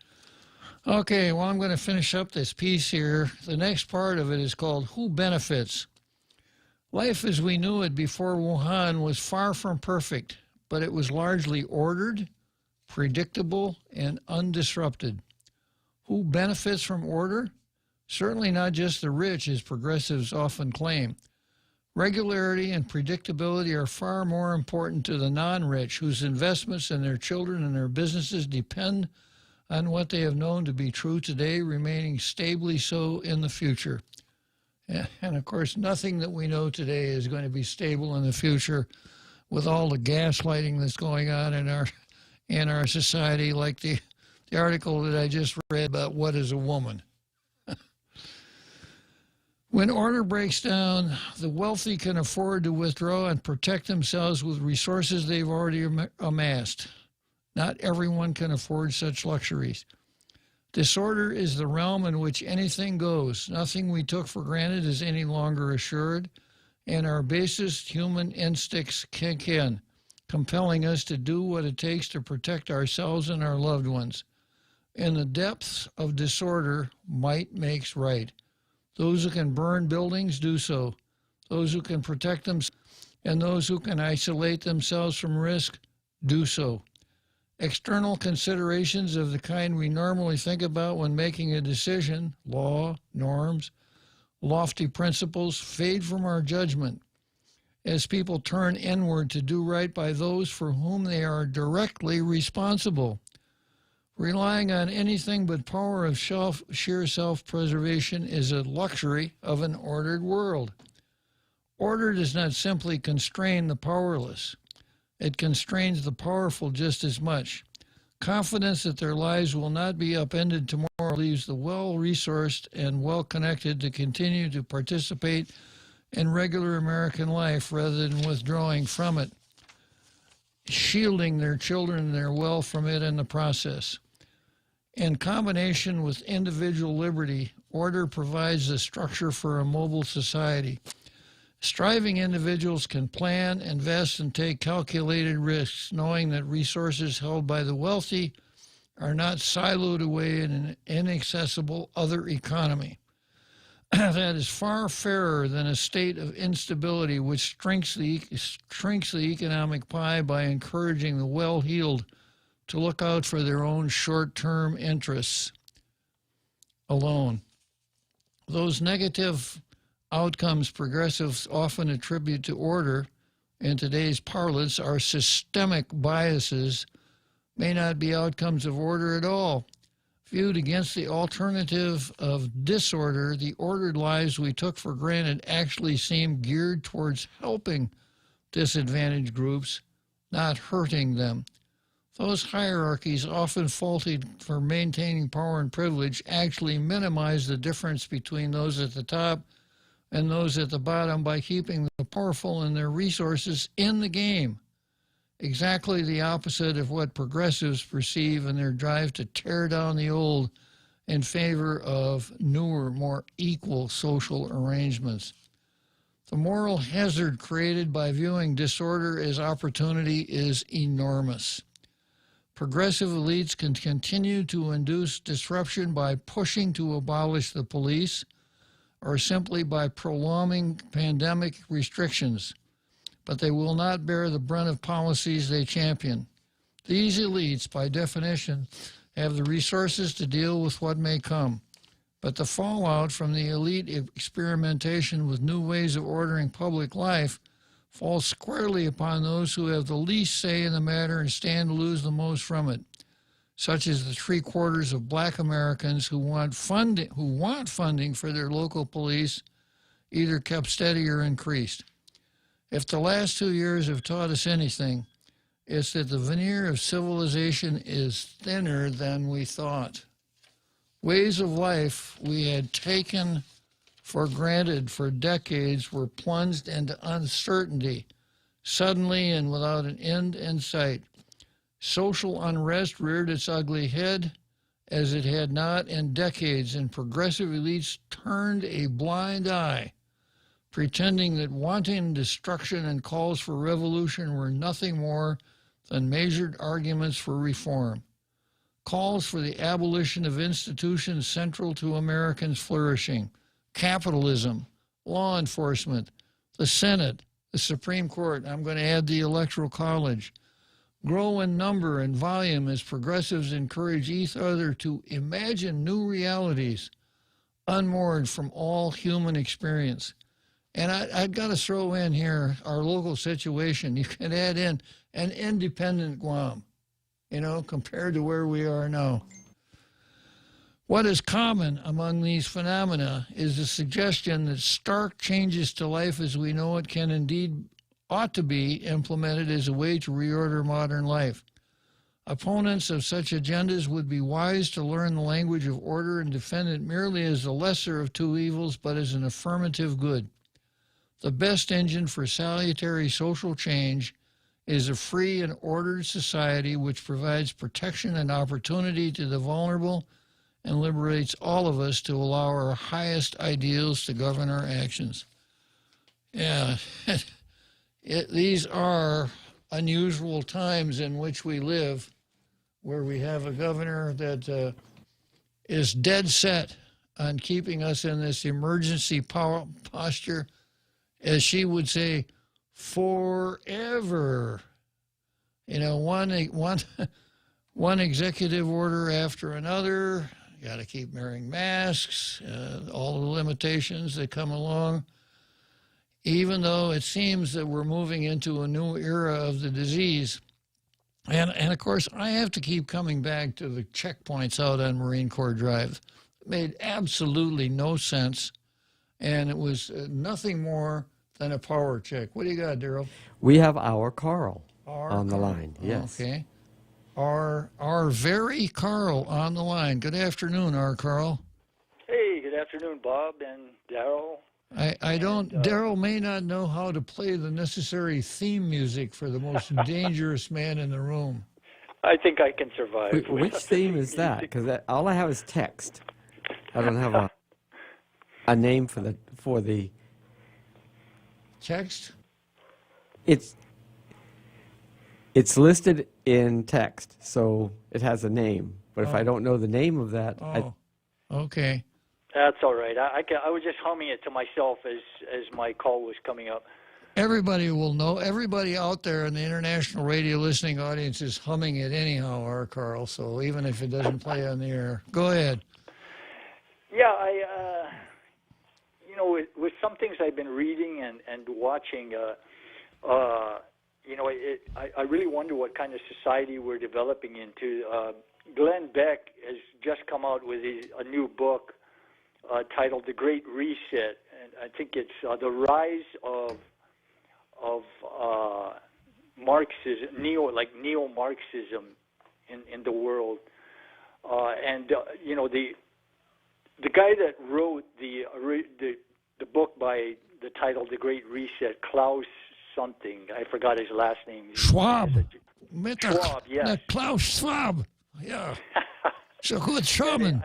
Okay, well, I'm going to finish up this piece here. The next part of it is called Who Benefits? Life as we knew it before Wuhan was far from perfect, but it was largely ordered, predictable, and undisrupted. Who benefits from order? Certainly not just the rich, as progressives often claim. Regularity and predictability are far more important to the non-rich, whose investments in their children and their businesses depend on what they have known to be true today, remaining stably so in the future. And of course, nothing that we know today is going to be stable in the future with all the gaslighting that's going on in our society, like the article that I just read about what is a woman. When order breaks down, the wealthy can afford to withdraw and protect themselves with resources they've already amassed. Not everyone can afford such luxuries. Disorder is the realm in which anything goes. Nothing we took for granted is any longer assured, and our basest human instincts kick in, compelling us to do what it takes to protect ourselves and our loved ones. In the depths of disorder, might makes right. Those who can burn buildings do so. Those who can protect themselves and those who can isolate themselves from risk do so. External considerations of the kind we normally think about when making a decision, law, norms, lofty principles, fade from our judgment as people turn inward to do right by those for whom they are directly responsible. Relying on anything but power of sheer self-preservation is a luxury of an ordered world. Order does not simply constrain the powerless. It constrains the powerful just as much. Confidence that their lives will not be upended tomorrow leaves the well-resourced and well-connected to continue to participate in regular American life rather than withdrawing from it, shielding their children and their wealth from it in the process. In combination with individual liberty, order provides the structure for a mobile society. Striving individuals can plan, invest, and take calculated risks, knowing that resources held by the wealthy are not siloed away in an inaccessible other economy. That is far fairer than a state of instability which shrinks the economic pie by encouraging the well-heeled to look out for their own short-term interests alone. Those negative outcomes progressives often attribute to order, in today's parlance, are systemic biases, may not be outcomes of order at all. Viewed against the alternative of disorder, the ordered lives we took for granted actually seem geared towards helping disadvantaged groups, not hurting them. Those hierarchies, often faulted for maintaining power and privilege, actually minimize the difference between those at the top and those at the bottom by keeping the powerful and their resources in the game. Exactly the opposite of what progressives perceive in their drive to tear down the old in favor of newer, more equal social arrangements. The moral hazard created by viewing disorder as opportunity is enormous. Progressive elites can continue to induce disruption by pushing to abolish the police or simply by prolonging pandemic restrictions, but they will not bear the brunt of policies they champion. These elites, by definition, have the resources to deal with what may come, but the fallout from the elite experimentation with new ways of ordering public life falls squarely upon those who have the least say in the matter and stand to lose the most from it, such as the 3/4 of Black Americans who want funding for their local police either kept steady or increased. If the last 2 years have taught us anything, it's that the veneer of civilization is thinner than we thought. Ways of life we had taken for granted for decades were plunged into uncertainty, suddenly and without an end in sight. Social unrest reared its ugly head as it had not in decades, and progressive elites turned a blind eye, pretending that wanton destruction and calls for revolution were nothing more than measured arguments for reform. Calls for the abolition of institutions central to Americans' flourishing, capitalism, law enforcement, the Senate, the Supreme Court, I'm going to add the Electoral College, grow in number and volume as progressives encourage each other to imagine new realities unmoored from all human experience. And I've got to throw in here our local situation. You can add in an independent Guam, compared to where we are now. What is common among these phenomena is the suggestion that stark changes to life as we know it can indeed ought to be implemented as a way to reorder modern life. Opponents of such agendas would be wise to learn the language of order and defend it merely as the lesser of two evils, but as an affirmative good. The best engine for salutary social change is a free and ordered society which provides protection and opportunity to the vulnerable and liberates all of us to allow our highest ideals to govern our actions. Yeah, these are unusual times in which we live, where we have a governor that is dead set on keeping us in this emergency posture, as she would say, forever. One executive order after another. You got to keep wearing masks, all the limitations that come along. Even though it seems that we're moving into a new era of the disease, And of course, I have to keep coming back to the checkpoints out on Marine Corps Drive. It made absolutely no sense, and it was nothing more than a power check. What do you got, Daryl? We have our Carl Our on the Carl. line. Yes. Okay. Our very Carl on the line. Good afternoon, our Carl. Hey, good afternoon, Bob and Daryl. Daryl may not know how to play the necessary theme music for the most dangerous man in the room. I think I can survive. Which theme is that? Because all I have is text. I don't have a name for the text. It's listed in text, so it has a name. But if I don't know the name of that, okay. That's all right. I was just humming it to myself as my call was coming up. Everybody will know. Everybody out there in the international radio listening audience is humming it anyhow, our Carl. So even if it doesn't play on the air, go ahead. Yeah, with some things I've been reading and watching, I really wonder what kind of society we're developing into. Glenn Beck has just come out with a new book titled "The Great Reset," and I think it's the rise of Marxism, neo-Marxism in the world, the guy that wrote the book by the title "The Great Reset," Klaus something, I forgot his last name. Schwab. Schwab, yes. Klaus Schwab. Yeah. So good Sherman.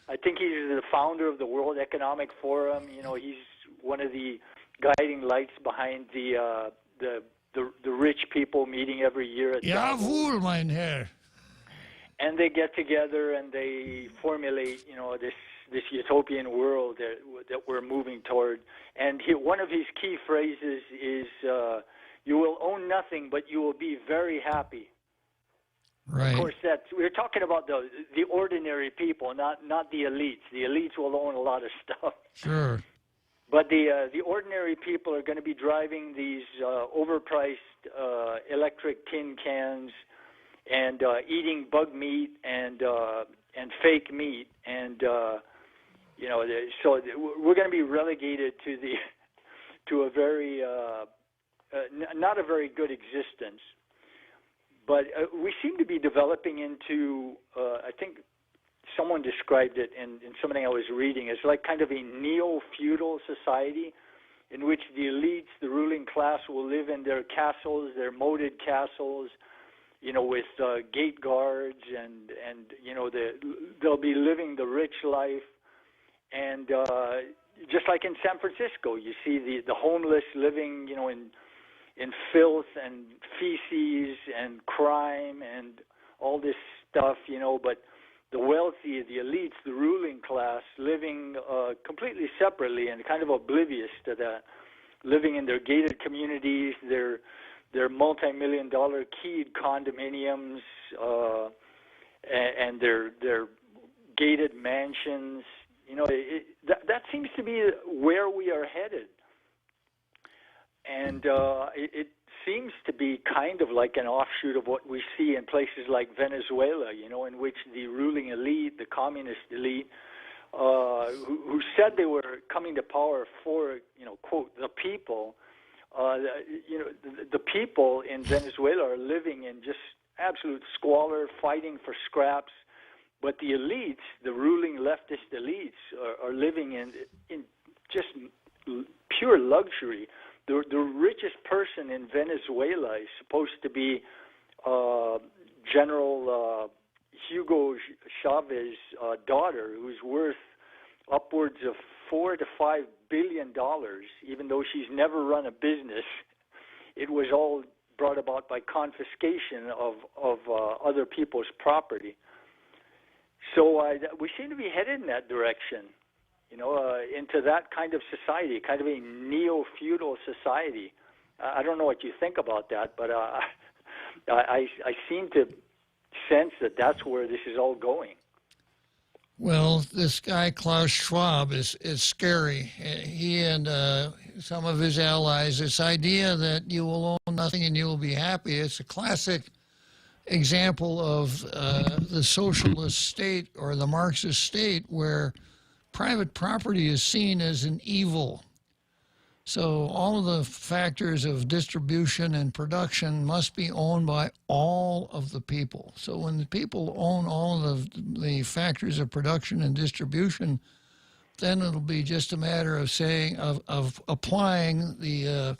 I think he's the founder of the World Economic Forum. He's one of the guiding lights behind the rich people meeting every year at Davos. Jawohl, mein Herr. And they get together and they formulate, this utopian world that we're moving toward. And one of his key phrases is, "You will own nothing, but you will be very happy." Right. Of course, we're talking about the ordinary people, not the elites. The elites will own a lot of stuff. Sure. But the ordinary people are going to be driving these overpriced electric tin cans and eating bug meat and fake meat, and so we're going to be relegated to a very not a very good existence. But we seem to be developing into, I think someone described it in something I was reading, as like kind of a neo-feudal society in which the elites, the ruling class, will live in their castles, their moated castles, with gate guards, and they'll be living the rich life. And just like in San Francisco, you see the homeless living, in filth and feces and crime and all this stuff, but the wealthy, the elites, the ruling class living completely separately and kind of oblivious to that, living in their gated communities, their multi-million-dollar keyed condominiums, and their gated mansions. That seems to be where we are headed. And it seems to be kind of like an offshoot of what we see in places like Venezuela, in which the ruling elite, the communist elite, who said they were coming to power for, quote, the people, the people in Venezuela are living in just absolute squalor, fighting for scraps. But the elites, the ruling leftist elites, are living in just pure luxury. The richest person in Venezuela is supposed to be General Hugo Chavez's daughter, who's worth upwards of $4 to $5 billion, even though she's never run a business. It was all brought about by confiscation of other people's property. So we seem to be headed in that direction. Into that kind of society, kind of a neo-feudal society. I don't know what you think about that, but I seem to sense that that's where this is all going. Well, this guy, Klaus Schwab, is scary. He and some of his allies, this idea that you will own nothing and you will be happy, it's a classic example of the socialist state or the Marxist state where private property is seen as an evil. So all of the factors of distribution and production must be owned by all of the people. So when the people own all of the factors of production and distribution, then it'll be just a matter of saying, of applying the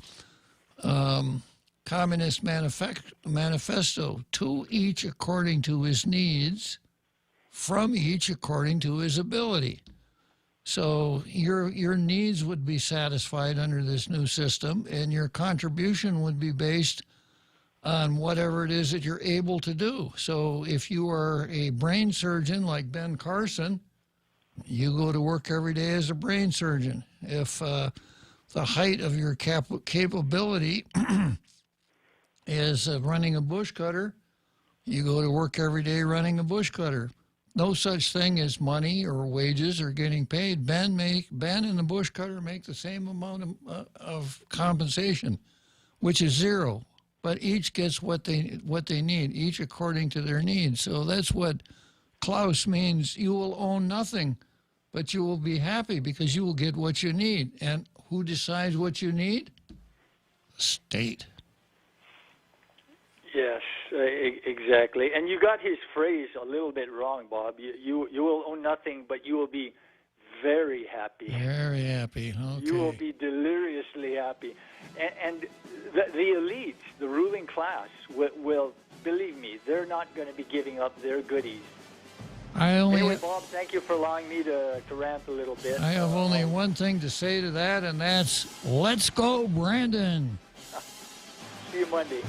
Communist Manifesto to each according to his needs, from each according to his ability. So your needs would be satisfied under this new system, and your contribution would be based on whatever it is that you're able to do. So if you are a brain surgeon like Ben Carson, you go to work every day as a brain surgeon. If the height of your capability is running a bush cutter, you go to work every day running a bush cutter. No such thing as money or wages or getting paid. Ben and the bush cutter make the same amount of compensation, which is zero. But each gets what they need, each according to their needs. So that's what Klaus means. You will own nothing, but you will be happy because you will get what you need. And who decides what you need? The state. Yes, exactly. And you got his phrase a little bit wrong, Bob. You will own nothing, but you will be very happy. Very happy. Okay. You will be deliriously happy. And the elites, the ruling class, will, believe me, they're not going to be giving up their goodies. Anyway, Bob, thank you for allowing me to rant a little bit. I have only one thing to say to that, and that's let's go, Brandon. See you Monday.